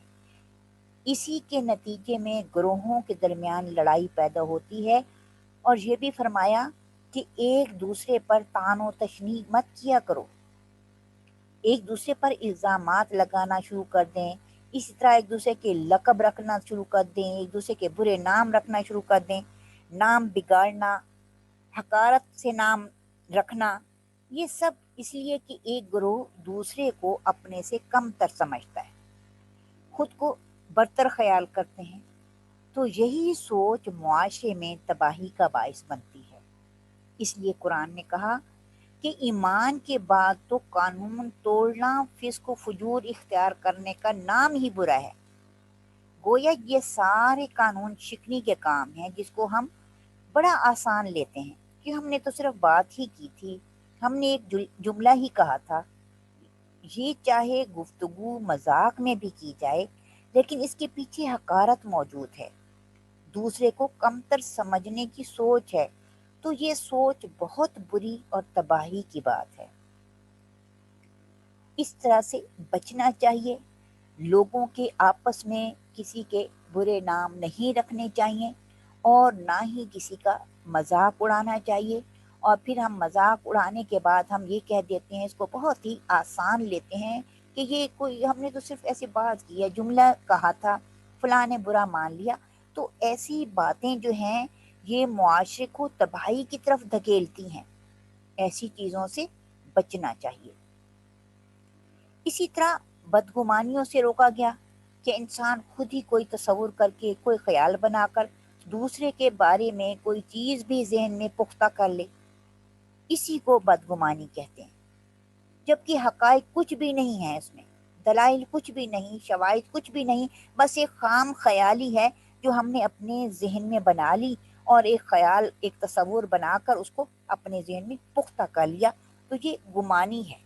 اسی کے نتیجے میں گروہوں کے درمیان لڑائی پیدا ہوتی ہے۔ اور یہ بھی فرمایا کہ ایک دوسرے پر طعن و تشنیع مت کیا کرو، ایک دوسرے پر الزامات لگانا شروع کر دیں، اسی طرح ایک دوسرے کے لقب رکھنا شروع کر دیں، ایک دوسرے کے برے نام رکھنا شروع کر دیں، نام بگاڑنا، حقارت سے نام رکھنا، یہ سب اس لیے کہ ایک گروہ دوسرے کو اپنے سے کم تر سمجھتا ہے، خود کو برتر خیال کرتے ہیں، تو یہی سوچ معاشرے میں تباہی کا باعث بنتی ہے۔ اس لیے قرآن نے کہا کہ ایمان کے بعد تو قانون توڑنا، فسق و فجور اختیار کرنے کا نام ہی برا ہے۔ گویا یہ سارے قانون شکنی کے کام ہیں جس کو ہم بڑا آسان لیتے ہیں کہ ہم نے تو صرف بات ہی کی تھی، ہم نے ایک جملہ ہی کہا تھا۔ یہ چاہے گفتگو مذاق میں بھی کی جائے، لیکن اس کے پیچھے حقارت موجود ہے، دوسرے کو کمتر سمجھنے کی سوچ ہے، تو یہ سوچ بہت بری اور تباہی کی بات ہے۔ اس طرح سے بچنا چاہیے، لوگوں کے آپس میں کسی کے برے نام نہیں رکھنے چاہیے، اور نہ ہی کسی کا مذاق اڑانا چاہیے۔ اور پھر ہم مذاق اڑانے کے بعد ہم یہ کہہ دیتے ہیں، اس کو بہت ہی آسان لیتے ہیں کہ یہ کوئی، ہم نے تو صرف ایسی بات کی ہے، جملہ کہا تھا، فلاں نے برا مان لیا۔ تو ایسی باتیں جو ہیں یہ معاشرے کو تباہی کی طرف دھکیلتی ہیں، ایسی چیزوں سے بچنا چاہیے۔ اسی طرح بدگمانیوں سے روکا گیا کہ انسان خود ہی کوئی تصور کر کے، کوئی خیال بنا کر دوسرے کے بارے میں کوئی چیز بھی ذہن میں پختہ کر لے، اسی کو بدگمانی کہتے ہیں، جبکہ حقائق کچھ بھی نہیں ہے، اس میں دلائل کچھ بھی نہیں، شواہد کچھ بھی نہیں، بس ایک خام خیالی ہے جو ہم نے اپنے ذہن میں بنا لی، اور ایک خیال، ایک تصور بنا کر اس کو اپنے ذہن میں پختہ کر لیا، تو یہ گمانی ہے،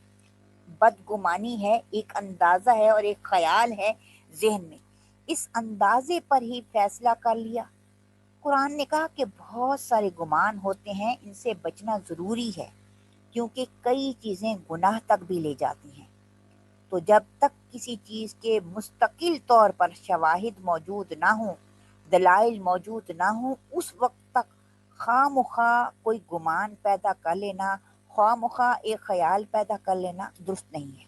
بدگمانی ہے، ایک اندازہ ہے اور ایک خیال ہے ذہن میں، اس اندازے پر ہی فیصلہ کر لیا۔ قرآن نے کہا کہ بہت سارے گمان ہوتے ہیں، ان سے بچنا ضروری ہے، کیونکہ کئی چیزیں گناہ تک بھی لے جاتی ہیں۔ تو جب تک کسی چیز کے مستقل طور پر شواہد موجود نہ ہوں، دلائل موجود نہ ہوں، اس وقت تک خواہ مخواہ کوئی گمان پیدا کر لینا، خواہ مخواہ ایک خیال پیدا کر لینا درست نہیں ہے،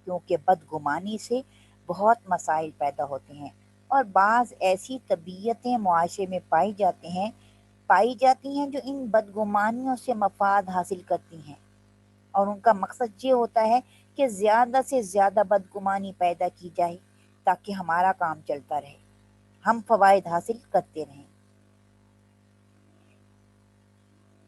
کیونکہ بدگمانی سے بہت مسائل پیدا ہوتے ہیں، اور بعض ایسی طبیعتیں معاشرے میں پائی جاتی ہیں جو ان بدگمانیوں سے مفاد حاصل کرتی ہیں، اور ان کا مقصد یہ ہوتا ہے کہ زیادہ سے زیادہ بدگمانی پیدا کی جائے تاکہ ہمارا کام چلتا رہے، ہم فوائد حاصل کرتے رہیں۔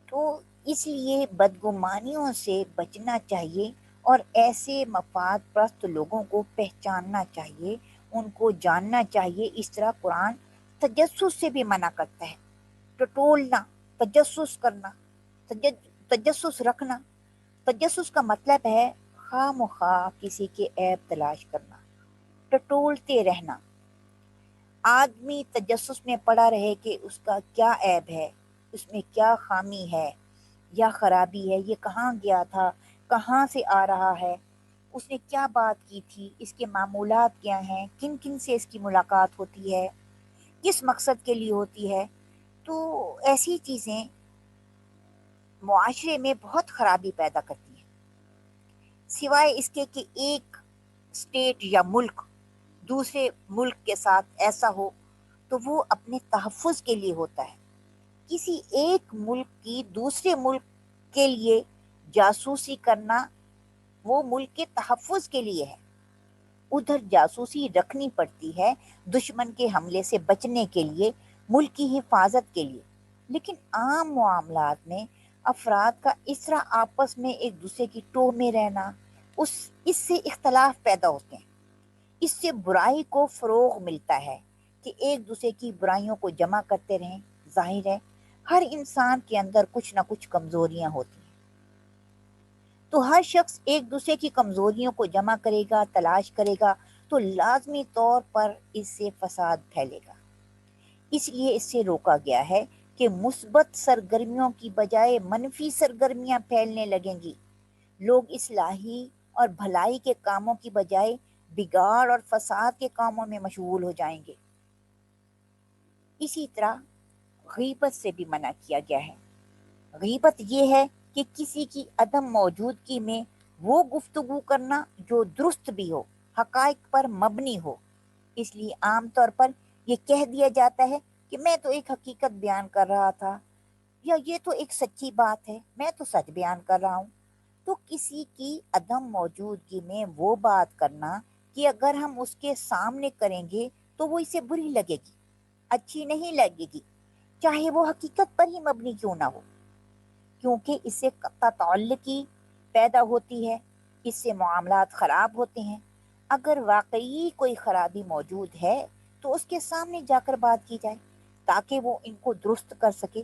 تو اس لیے بدگمانیوں سے بچنا چاہیے، اور ایسے مفاد پرست لوگوں کو پہچاننا چاہیے، ان کو جاننا چاہیے۔ اس طرح قرآن تجسس سے بھی منع کرتا ہے، ٹٹولنا، تجسس کرنا، تجسس رکھنا۔ تجسس کا مطلب ہے خواہ مخواہ کسی کے عیب تلاش کرنا، ٹٹولتے رہنا۔ آدمی تجسس میں پڑا رہے کہ اس کا کیا عیب ہے، اس میں کیا خامی ہے یا خرابی ہے، یہ کہاں گیا تھا، کہاں سے آ رہا ہے، اس نے کیا بات کی تھی، اس کے معمولات کیا ہیں، کن کن سے اس کی ملاقات ہوتی ہے، کس مقصد کے لیے ہوتی ہے۔ تو ایسی چیزیں معاشرے میں بہت خرابی پیدا کرتی ہیں، سوائے اس کے کہ ایک اسٹیٹ یا ملک دوسرے ملک کے ساتھ ایسا ہو تو وہ اپنے تحفظ کے لیے ہوتا ہے۔ کسی ایک ملک کی دوسرے ملک کے لیے جاسوسی کرنا وہ ملک کے تحفظ کے لیے ہے، ادھر جاسوسی رکھنی پڑتی ہے دشمن کے حملے سے بچنے کے لیے، ملک کی حفاظت کے لیے۔ لیکن عام معاملات میں افراد کا اس طرح آپس میں ایک دوسرے کی ٹوہ میں رہنا، اس سے اختلاف پیدا ہوتے ہیں، اس سے برائی کو فروغ ملتا ہے کہ ایک دوسرے کی برائیوں کو جمع کرتے رہیں۔ ظاہر ہے ہر انسان کے اندر کچھ نہ کچھ کمزوریاں ہوتی ہیں، تو ہر شخص ایک دوسرے کی کمزوریوں کو جمع کرے گا، تلاش کرے گا، تو لازمی طور پر اس سے فساد پھیلے گا۔ اس لیے اس سے روکا گیا ہے کہ مثبت سرگرمیوں کی بجائے منفی سرگرمیاں پھیلنے لگیں گی، لوگ اصلاحی اور بھلائی کے کاموں کی بجائے بگاڑ اور فساد کے کاموں میں مشغول ہو جائیں گے۔ اسی طرح غیبت سے بھی منع کیا گیا ہے۔ غیبت یہ ہے کہ کسی کی عدم موجودگی میں وہ گفتگو کرنا جو درست بھی ہو، حقائق پر مبنی ہو۔ اس لیے عام طور پر یہ کہہ دیا جاتا ہے کہ میں تو ایک حقیقت بیان کر رہا تھا، یا یہ تو ایک سچی بات ہے، میں تو سچ بیان کر رہا ہوں۔ تو کسی کی عدم موجودگی میں وہ بات کرنا کہ اگر ہم اس کے سامنے کریں گے تو وہ اسے بری لگے گی، اچھی نہیں لگے گی، چاہے وہ حقیقت پر ہی مبنی کیوں نہ ہو، کیونکہ اس سے قطع تعلقی پیدا ہوتی ہے، اس سے معاملات خراب ہوتے ہیں۔ اگر واقعی کوئی خرابی موجود ہے تو اس کے سامنے جا کر بات کی جائے تاکہ وہ ان کو درست کر سکے،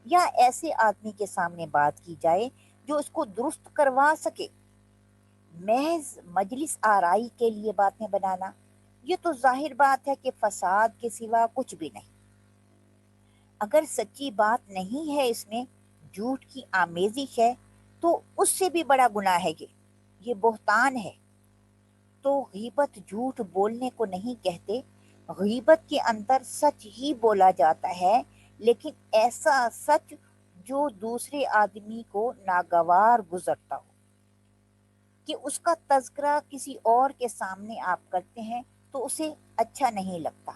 یا ایسے آدمی کے سامنے بات کی جائے جو اس کو درست کروا سکے۔ محض مجلس آرائی کے لیے باتیں بنانا، یہ تو ظاہر بات ہے کہ فساد کے سوا کچھ بھی نہیں۔ اگر سچی بات نہیں ہے، اس میں جھوٹ کی آمیزش ہے، تو اس سے بھی بڑا گناہ ہے، یہ بہتان ہے۔ تو غیبت جھوٹ بولنے کو نہیں کہتے، غیبت کے اندر سچ ہی بولا جاتا ہے، لیکن ایسا سچ جو دوسرے آدمی کو ناگوار گزرتا ہو، کہ اس کا تذکرہ کسی اور کے سامنے آپ کرتے ہیں تو اسے اچھا نہیں لگتا۔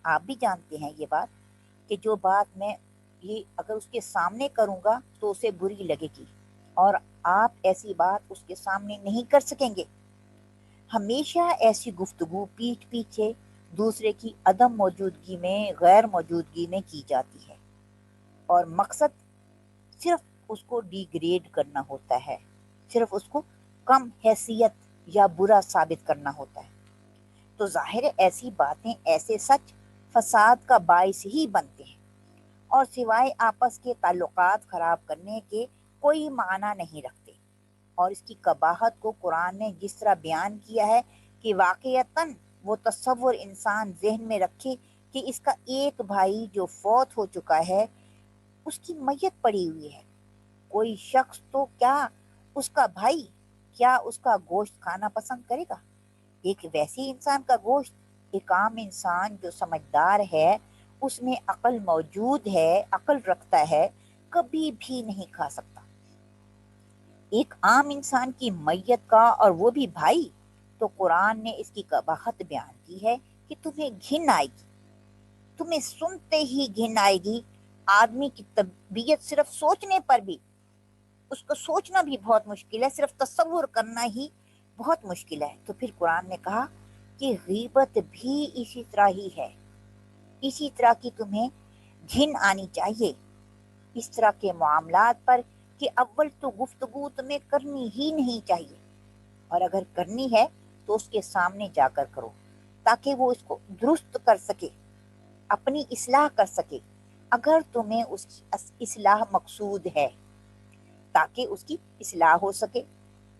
آپ بھی جانتے ہیں یہ بات کہ جو بات میں یہ اگر اس کے سامنے کروں گا تو اسے بری لگے گی، اور آپ ایسی بات اس کے سامنے نہیں کر سکیں گے۔ ہمیشہ ایسی گفتگو پیٹھ پیچھے دوسرے کی عدم موجودگی میں، غیر موجودگی میں کی جاتی ہے، اور مقصد صرف اس کو ڈیگریڈ کرنا ہوتا ہے، صرف اس کو کم حیثیت یا برا ثابت کرنا ہوتا ہے۔ تو ظاہر ہے ایسی باتیں، ایسے سچ فساد کا باعث ہی بنتے ہیں، اور سوائے آپس کے تعلقات خراب کرنے کے کوئی معنی نہیں رکھتے۔ اور اس کی قباحت کو قرآن نے جس طرح بیان کیا ہے کہ واقعتاً وہ تصور انسان ذہن میں رکھے کہ اس کا ایک بھائی جو فوت ہو چکا ہے، اس کی میت پڑی ہوئی ہے، کوئی شخص تو کیا اس کا بھائی کیا اس کا گوشت کھانا پسند کرے گا؟ ایک ویسی انسان کا گوشت ایک عام انسان جو سمجھدار ہے، اس میں عقل موجود ہے، عقل رکھتا ہے، کبھی بھی نہیں کھا سکتا۔ ایک عام انسان کی میت کا، اور وہ بھی بھائی، تو قرآن نے اس کی قباحت بیان کی ہے کہ تمہیں گھن آئے گی، تمہیں سنتے ہی گھن آئے گی۔ آدمی کی طبیعت صرف سوچنے پر بھی، اس کو سوچنا بھی بہت مشکل ہے، صرف تصور کرنا ہی بہت مشکل ہے۔ تو پھر قرآن نے کہا کہ غیبت بھی اسی طرح ہی ہے، اسی طرح کی تمہیں گھن آنی چاہیے اس طرح کے معاملات پر، کہ اول تو گفتگو تمہیں کرنی ہی نہیں چاہیے، اور اگر کرنی ہے تو اس کے سامنے جا کر کرو، تاکہ وہ اس کو درست کر سکے، اپنی اصلاح کر سکے، اگر تمہیں اس کی اصلاح مقصود ہے، تاکہ اس کی اصلاح ہو سکے،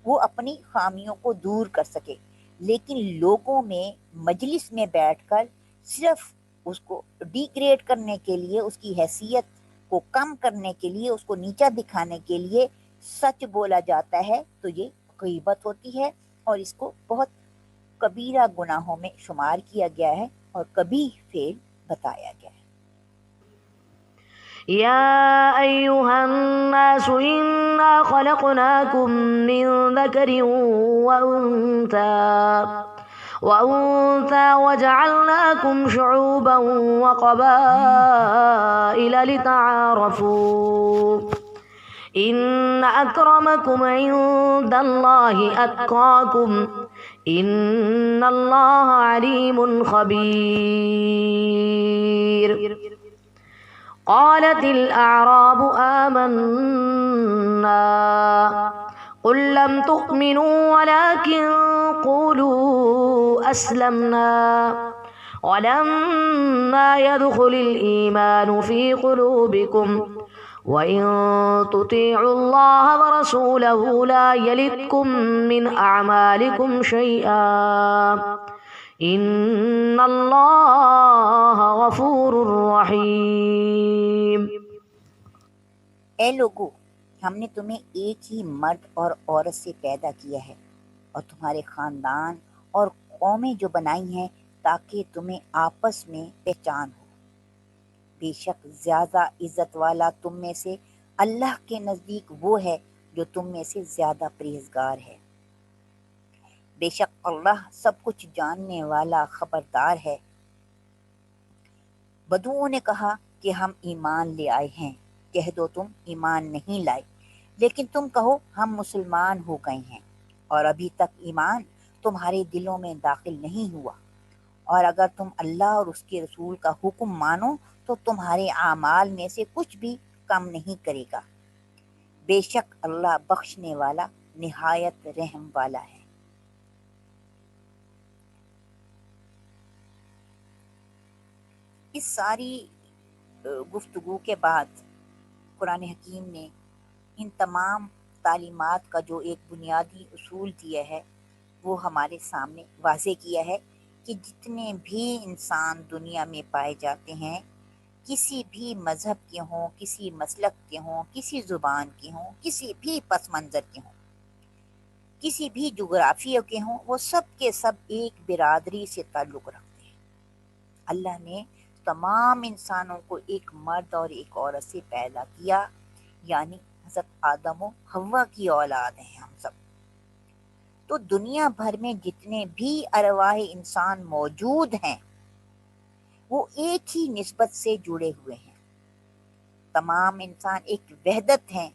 وہ اپنی خامیوں کو دور کر سکے۔ لیکن لوگوں میں مجلس میں بیٹھ کر صرف اس کو ڈیگریڈ کرنے کے لیے، اس کی حیثیت کو کم کرنے کے لیے، اس کو نیچا دکھانے کے لیے سچ بولا جاتا ہے، تو یہ غیبت ہوتی ہے، اور اس کو بہت کبیرہ گناہوں میں شمار کیا گیا ہے اور کبھی فعل بتایا گیا ہے۔ يا أيها الناس إنا خلقناكم من ذكر وأنثى وجعلناكم شعوبا وقبائل لتعارفوا إن أكرمكم عند الله أتقاكم إن الله عليم خبير قالت الأعراب آمنا قل لم تؤمنوا ولكن قولوا أسلمنا ولما يدخل الإيمان في قلوبكم وإن تطيعوا الله ورسوله لا يلدكم من أعمالكم شيئا إن الله غفور رحيم۔ اے لوگو، ہم نے تمہیں ایک ہی مرد اور عورت سے پیدا کیا ہے، اور تمہارے خاندان اور قومیں جو بنائی ہیں تاکہ تمہیں آپس میں پہچان ہو۔ بے شک زیادہ عزت والا تم میں سے اللہ کے نزدیک وہ ہے جو تم میں سے زیادہ پرہیزگار ہے۔ بے شک اللہ سب کچھ جاننے والا خبردار ہے۔ بدوؤں نے کہا کہ ہم ایمان لے آئے ہیں، کہہ دو تم ایمان نہیں لائے، لیکن تم کہو ہم مسلمان ہو گئے ہیں، اور ابھی تک ایمان تمہارے دلوں میں داخل نہیں ہوا، اور اگر تم اللہ اور اس کے رسول کا حکم مانو تو تمہارے اعمال میں سے کچھ بھی کم نہیں کرے گا۔ بے شک اللہ بخشنے والا نہایت رحم والا ہے۔ اس ساری گفتگو کے بعد قرآن حکیم نے ان تمام تعلیمات کا جو ایک بنیادی اصول دیا ہے وہ ہمارے سامنے واضح کیا ہے کہ جتنے بھی انسان دنیا میں پائے جاتے ہیں، کسی بھی مذہب کے ہوں، کسی مسلک کے ہوں، کسی زبان کے ہوں، کسی بھی پس منظر کے ہوں، کسی بھی جغرافیہ کے ہوں، وہ سب کے سب ایک برادری سے تعلق رکھتے ہیں۔ اللہ نے تمام انسانوں کو ایک مرد اور ایک عورت سے پیدا کیا، یعنی حضرت آدم و حوا کی اولاد ہیں ہم سب۔ تو دنیا بھر میں جتنے بھی ارواح انسان موجود ہیں وہ ایک ہی نسبت سے جڑے ہوئے ہیں، تمام انسان ایک وحدت ہیں۔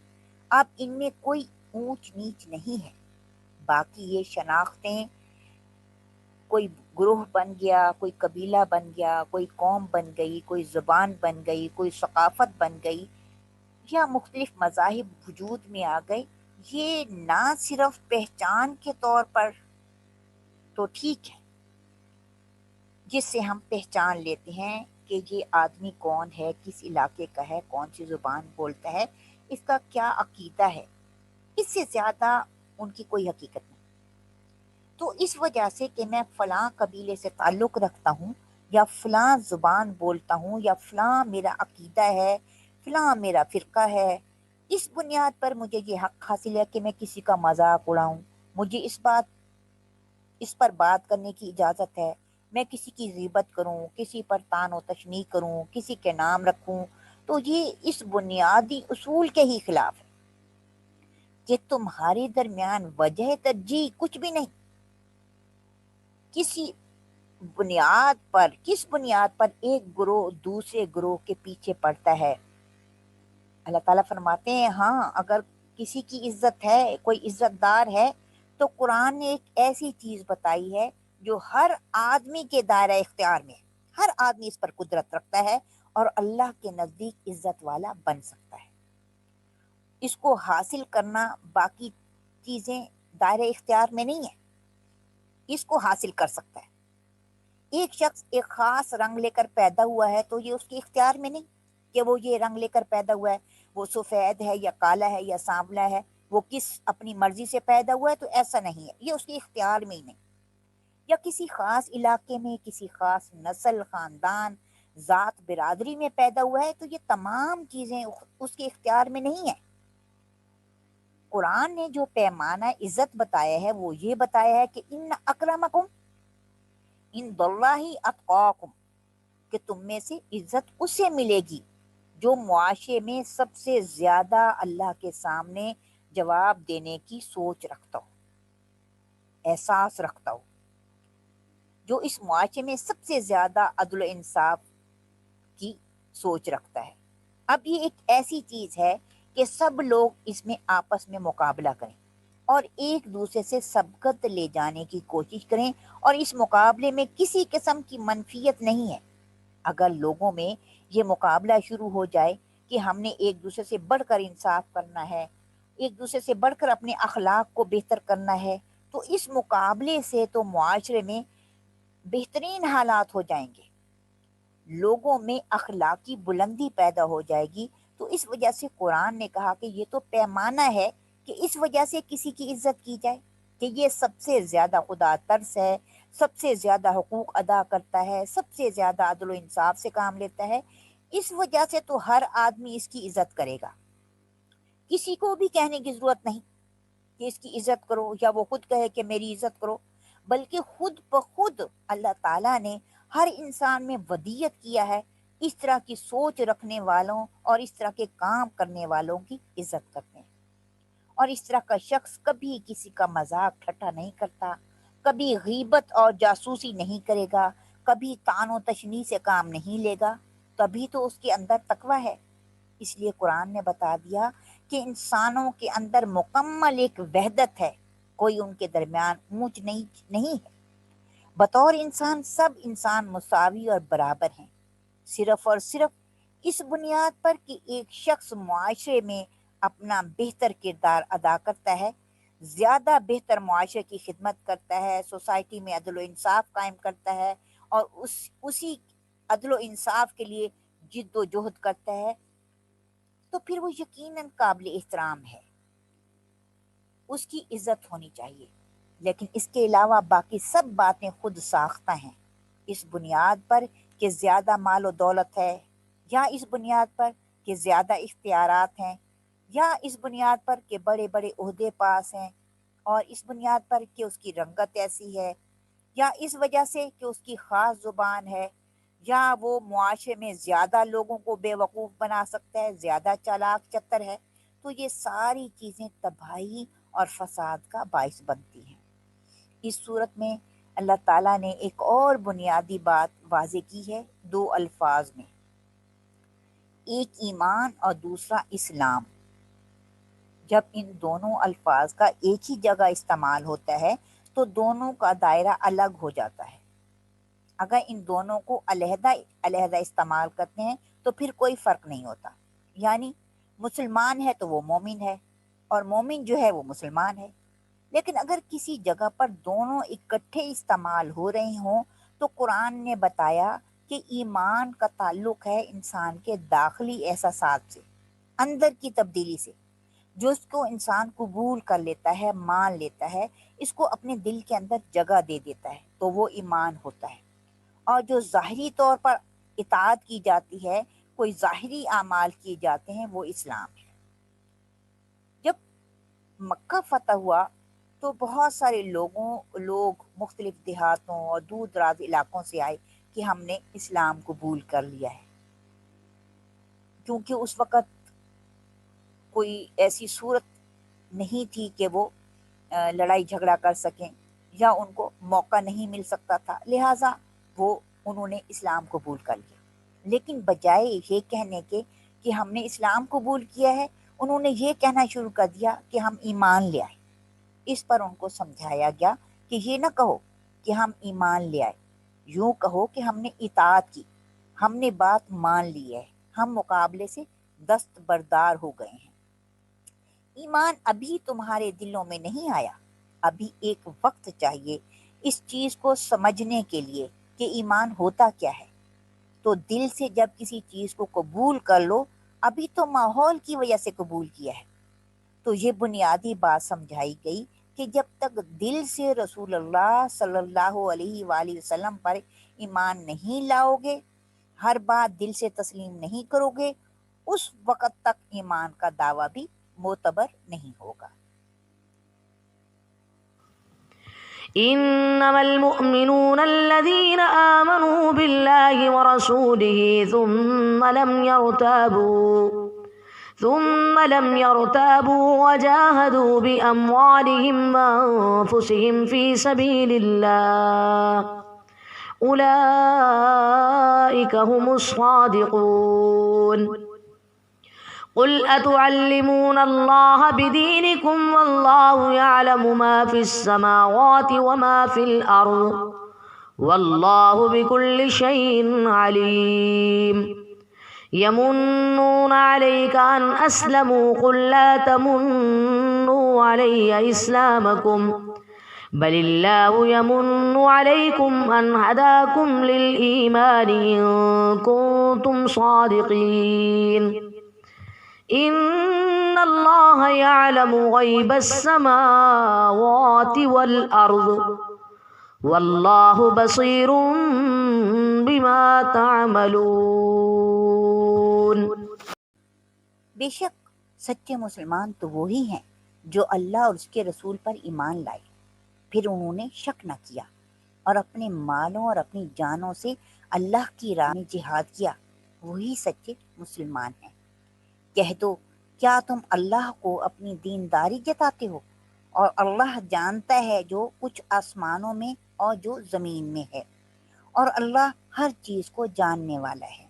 اب ان میں کوئی اونچ نیچ نہیں ہے۔ باقی یہ شناختیں، کوئی گروہ بن گیا، کوئی قبیلہ بن گیا، کوئی قوم بن گئی، کوئی زبان بن گئی، کوئی ثقافت بن گئی، یا مختلف مذاہب وجود میں آ گئے، یہ نہ صرف پہچان کے طور پر تو ٹھیک ہے، جس سے ہم پہچان لیتے ہیں کہ یہ آدمی کون ہے، کس علاقے کا ہے، کون سی زبان بولتا ہے، اس کا کیا عقیدہ ہے، اس سے زیادہ ان کی کوئی حقیقت نہیں۔ تو اس وجہ سے کہ میں فلاں قبیلے سے تعلق رکھتا ہوں، یا فلاں زبان بولتا ہوں، یا فلاں میرا عقیدہ ہے، فلاں میرا فرقہ ہے، اس بنیاد پر مجھے یہ حق حاصل ہے کہ میں کسی کا مذاق اڑاؤں، مجھے اس پر بات کرنے کی اجازت ہے، میں کسی کی غیبت کروں، کسی پر طعن و تشنیع کروں، کسی کے نام رکھوں، تو یہ اس بنیادی اصول کے ہی خلاف ہے کہ تمہارے درمیان وجہ ترجیح کچھ بھی نہیں، کسی بنیاد پر، کس بنیاد پر ایک گروہ دوسرے گروہ کے پیچھے پڑتا ہے؟ اللہ تعالیٰ فرماتے ہیں ہاں اگر کسی کی عزت ہے، کوئی عزت دار ہے، تو قرآن نے ایک ایسی چیز بتائی ہے جو ہر آدمی کے دائرہ اختیار میں ہے، ہر آدمی اس پر قدرت رکھتا ہے اور اللہ کے نزدیک عزت والا بن سکتا ہے۔ اس کو حاصل کرنا باقی چیزیں دائرہ اختیار میں نہیں ہے، اس کو حاصل کر سکتا ہے۔ ایک شخص ایک خاص رنگ لے کر پیدا ہوا ہے تو یہ اس کے اختیار میں نہیں کہ وہ یہ رنگ لے کر پیدا ہوا ہے، وہ سفید ہے یا کالا ہے یا سانولا ہے، وہ کس اپنی مرضی سے پیدا ہوا ہے، تو ایسا نہیں ہے، یہ اس کے اختیار میں ہی نہیں۔ یا کسی خاص علاقے میں کسی خاص نسل، خاندان، ذات، برادری میں پیدا ہوا ہے تو یہ تمام چیزیں اس کے اختیار میں نہیں ہیں۔ قرآن نے جو پیمانہ عزت بتایا ہے وہ یہ بتایا ہے کہ ان اکرمکم عند اللہ اتقاکم، کہ تم میں سے عزت اسے ملے گی جو معاشرے میں سب سے زیادہ اللہ کے سامنے جواب دینے کی سوچ رکھتا ہو، احساس رکھتا ہو، جو اس معاشرے میں سب سے زیادہ عدل و انصاف کی سوچ رکھتا ہے۔ اب یہ ایک ایسی چیز ہے کہ سب لوگ اس میں آپس میں مقابلہ کریں اور ایک دوسرے سے سبقت لے جانے کی کوشش کریں، اور اس مقابلے میں کسی قسم کی منفیت نہیں ہے۔ اگر لوگوں میں یہ مقابلہ شروع ہو جائے کہ ہم نے ایک دوسرے سے بڑھ کر انصاف کرنا ہے، ایک دوسرے سے بڑھ کر اپنے اخلاق کو بہتر کرنا ہے، تو اس مقابلے سے تو معاشرے میں بہترین حالات ہو جائیں گے، لوگوں میں اخلاقی بلندی پیدا ہو جائے گی۔ تو اس وجہ سے قرآن نے کہا کہ یہ تو پیمانہ ہے کہ اس وجہ سے کسی کی عزت کی جائے کہ یہ سب سے زیادہ خدا ترس ہے، سب سے زیادہ حقوق ادا کرتا ہے، سب سے زیادہ عدل و انصاف سے کام لیتا ہے، اس وجہ سے تو ہر آدمی اس کی عزت کرے گا، کسی کو بھی کہنے کی ضرورت نہیں کہ اس کی عزت کرو، یا وہ خود کہے کہ میری عزت کرو، بلکہ خود بخود اللہ تعالیٰ نے ہر انسان میں ودیت کیا ہے اس طرح کی سوچ رکھنے والوں اور اس طرح کے کام کرنے والوں کی عزت کرتے ہیں۔ اور اس طرح کا شخص کبھی کسی کا مذاق ٹھٹا نہیں کرتا، کبھی غیبت اور جاسوسی نہیں کرے گا، کبھی طعن و تشنیع سے کام نہیں لے گا، تبھی تو اس کے اندر تقویٰ ہے۔ اس لیے قرآن نے بتا دیا کہ انسانوں کے اندر مکمل ایک وحدت ہے، کوئی ان کے درمیان اونچ نیچ نہیں ہے، بطور انسان سب انسان مساوی اور برابر ہیں، صرف اور صرف اس بنیاد پر کہ ایک شخص معاشرے میں اپنا بہتر کردار ادا کرتا ہے، زیادہ بہتر معاشرے کی خدمت کرتا ہے، سوسائٹی میں عدل و انصاف قائم کرتا ہے اور اسی عدل و انصاف کے لیے جد و جہد کرتا ہے، تو پھر وہ یقیناً قابل احترام ہے، اس کی عزت ہونی چاہیے۔ لیکن اس کے علاوہ باقی سب باتیں خود ساختہ ہیں، اس بنیاد پر کہ زیادہ مال و دولت ہے، یا اس بنیاد پر کہ زیادہ اختیارات ہیں، یا اس بنیاد پر کہ بڑے بڑے عہدے پاس ہیں، اور اس بنیاد پر کہ اس کی رنگت ایسی ہے، یا اس وجہ سے کہ اس کی خاص زبان ہے، یا وہ معاشرے میں زیادہ لوگوں کو بے وقوف بنا سکتا ہے، زیادہ چالاک چتر ہے، تو یہ ساری چیزیں تباہی اور فساد کا باعث بنتی ہیں۔ اس صورت میں اللہ تعالیٰ نے ایک اور بنیادی بات واضح کی ہے دو الفاظ میں، ایک ایمان اور دوسرا اسلام۔ جب ان دونوں الفاظ کا ایک ہی جگہ استعمال ہوتا ہے تو دونوں کا دائرہ الگ ہو جاتا ہے، اگر ان دونوں کو علیحدہ علیحدہ استعمال کرتے ہیں تو پھر کوئی فرق نہیں ہوتا، یعنی مسلمان ہے تو وہ مومن ہے اور مومن جو ہے وہ مسلمان ہے۔ لیکن اگر کسی جگہ پر دونوں اکٹھے استعمال ہو رہے ہوں تو قرآن نے بتایا کہ ایمان کا تعلق ہے انسان کے داخلی احساسات سے، اندر کی تبدیلی سے، جو اس کو انسان قبول کر لیتا ہے، مان لیتا ہے، اس کو اپنے دل کے اندر جگہ دے دیتا ہے تو وہ ایمان ہوتا ہے۔ اور جو ظاہری طور پر اطاعت کی جاتی ہے، کوئی ظاہری اعمال کیے جاتے ہیں، وہ اسلام ہے۔ جب مکہ فتح ہوا تو بہت سارے لوگ مختلف دیہاتوں اور دور دراز علاقوں سے آئے کہ ہم نے اسلام قبول کر لیا ہے، کیونکہ اس وقت کوئی ایسی صورت نہیں تھی کہ وہ لڑائی جھگڑا کر سکیں یا ان کو موقع نہیں مل سکتا تھا، لہٰذا انہوں نے اسلام قبول کر لیا۔ لیکن بجائے یہ کہنے کے کہ ہم نے اسلام قبول کیا ہے، انہوں نے یہ کہنا شروع کر دیا کہ ہم ایمان لے آئے۔ اس پر ان کو سمجھایا گیا کہ یہ نہ کہو کہ ہم ایمان لے آئے، یوں کہو کہ ہم نے اطاعت کی، ہم نے بات مان لی ہے، ہم مقابلے سے دستبردار ہو گئے ہیں۔ ایمان ابھی تمہارے دلوں میں نہیں آیا، ابھی ایک وقت چاہیے اس چیز کو سمجھنے کے لیے کہ ایمان ہوتا کیا ہے۔ تو دل سے جب کسی چیز کو قبول کر لو، ابھی تو ماحول کی وجہ سے قبول کیا ہے۔ تو یہ بنیادی بات سمجھائی گئی کہ جب تک دل سے رسول اللہ صلی اللہ علیہ وآلہ وسلم پر ایمان نہیں لاؤ گے، ہر بات دل سے تسلیم نہیں کرو گے، اس وقت تک ایمان کا دعویٰ بھی معتبر نہیں ہوگا۔ إنما المؤمنون الذين آمنوا بالله ورسوله ثم لم يرتابوا وجاهدوا بأموالهم وأنفسهم في سبيل الله أولئك هم الصادقون قل أتعلمون الله بدينكم والله يعلم ما في السماوات وما في الأرض والله بكل شيء عليم يمنون عليك أن أسلموا قل لا تمنوا علي إسلامكم بل الله يمن عليكم أن هداكم للإيمان إن كنتم صادقين إن الله يعلم غيب السماوات والأرض والله بصير بما تعملون۔ بے شک سچے مسلمان تو وہی ہیں جو اللہ اور اس کے رسول پر ایمان لائے، پھر انہوں نے شک نہ کیا اور اپنے مالوں اور اپنی جانوں سے اللہ کی راہ میں جہاد کیا، وہی سچے مسلمان ہیں۔ کہہ دو کیا تم اللہ کو اپنی دینداری جتاتے ہو، اور اللہ جانتا ہے جو کچھ آسمانوں میں اور جو زمین میں ہے، اور اللہ ہر چیز کو جاننے والا ہے۔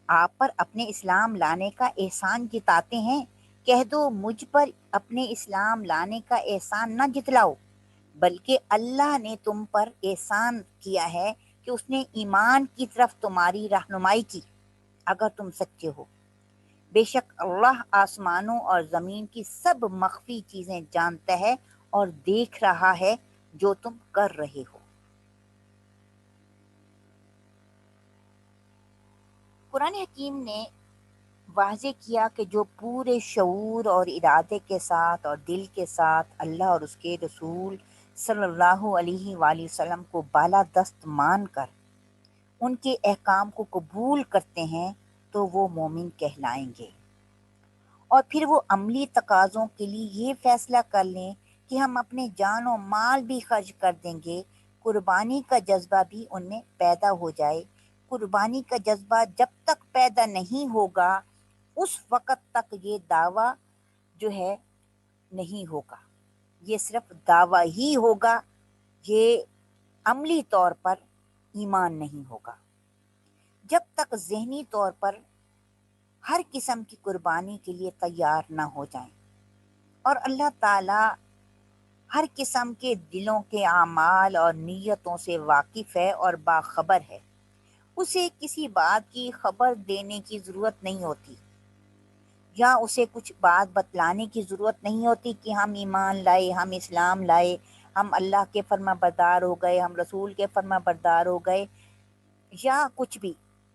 آپ پر اپنے اسلام لانے کا احسان جتاتے ہیں، کہہ دو مجھ پر اپنے اسلام لانے کا احسان نہ جتلاؤ، بلکہ اللہ نے تم پر احسان کیا ہے کہ اس نے ایمان کی طرف تمہاری رہنمائی کی، اگر تم سچے ہو۔ بے شک اللہ آسمانوں اور زمین کی سب مخفی چیزیں جانتا ہے اور دیکھ رہا ہے جو تم کر رہے ہو۔ قرآن حکیم نے واضح کیا کہ جو پورے شعور اور ارادے کے ساتھ اور دل کے ساتھ اللہ اور اس کے رسول صلی اللہ علیہ وآلہ وسلم کو بالادست مان کر ان کے احکام کو قبول کرتے ہیں تو وہ مومن کہلائیں گے، اور پھر وہ عملی تقاضوں کے لیے یہ فیصلہ کر لیں کہ ہم اپنے جان و مال بھی خرچ کر دیں گے، قربانی کا جذبہ بھی ان میں پیدا ہو جائے۔ قربانی کا جذبہ جب تک پیدا نہیں ہوگا اس وقت تک یہ دعویٰ جو ہے نہیں ہوگا، یہ صرف دعویٰ ہی ہوگا، یہ عملی طور پر ایمان نہیں ہوگا۔ جب تک ذہنی طور پر ہر قسم کی قربانی کے لیے تیار نہ ہو جائیں، اور اللہ تعالیٰ ہر قسم کے دلوں کے اعمال اور نیتوں سے واقف ہے اور باخبر ہے، اسے کسی بات کی خبر دینے کی ضرورت نہیں ہوتی، یا اسے کچھ بات بتلانے کی ضرورت نہیں ہوتی کہ ہم ایمان لائے، ہم اسلام لائے، ہم اللہ کے فرما بردار ہو گئے، ہم رسول کے فرما بردار ہو گئے، یا کچھ بھی،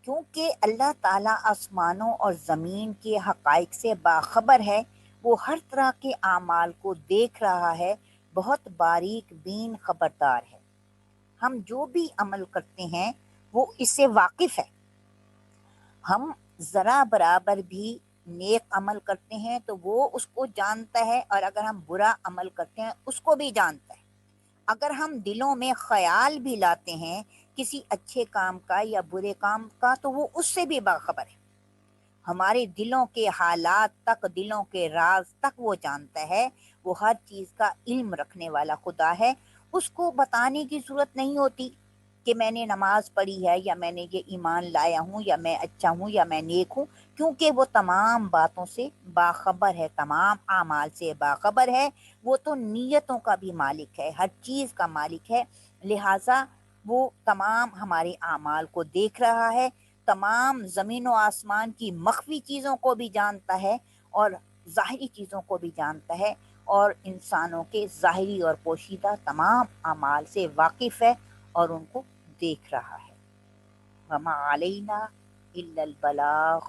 کیونکہ اللہ تعالیٰ آسمانوں اور زمین کے حقائق سے باخبر ہے، وہ ہر طرح کے اعمال کو دیکھ رہا ہے، بہت باریک بین خبردار ہے۔ ہم جو بھی عمل کرتے ہیں وہ اس سے واقف ہے، ہم ذرا برابر بھی نیک عمل کرتے ہیں تو وہ اس کو جانتا ہے، اور اگر ہم برا عمل کرتے ہیں اس کو بھی جانتا ہے۔ اگر ہم دلوں میں خیال بھی لاتے ہیں کسی اچھے کام کا یا برے کام کا تو وہ اس سے بھی باخبر ہے، ہمارے دلوں کے حالات تک، دلوں کے راز تک وہ جانتا ہے، وہ ہر چیز کا علم رکھنے والا خدا ہے، اس کو بتانے کی ضرورت نہیں ہوتی کہ میں نے نماز پڑھی ہے یا میں نے یہ ایمان لایا ہوں یا میں اچھا ہوں یا میں نیک ہوں، کیونکہ وہ تمام باتوں سے باخبر ہے، تمام اعمال سے باخبر ہے، وہ تو نیتوں کا بھی مالک ہے، ہر چیز کا مالک ہے، لہٰذا وہ تمام ہمارے اعمال کو دیکھ رہا ہے، تمام زمین و آسمان کی مخفی چیزوں کو بھی جانتا ہے اور ظاہری چیزوں کو بھی جانتا ہے، اور انسانوں کے ظاہری اور پوشیدہ تمام اعمال سے واقف ہے اور ان کو دیکھ رہا ہے۔ وما علینا الا البلاغ،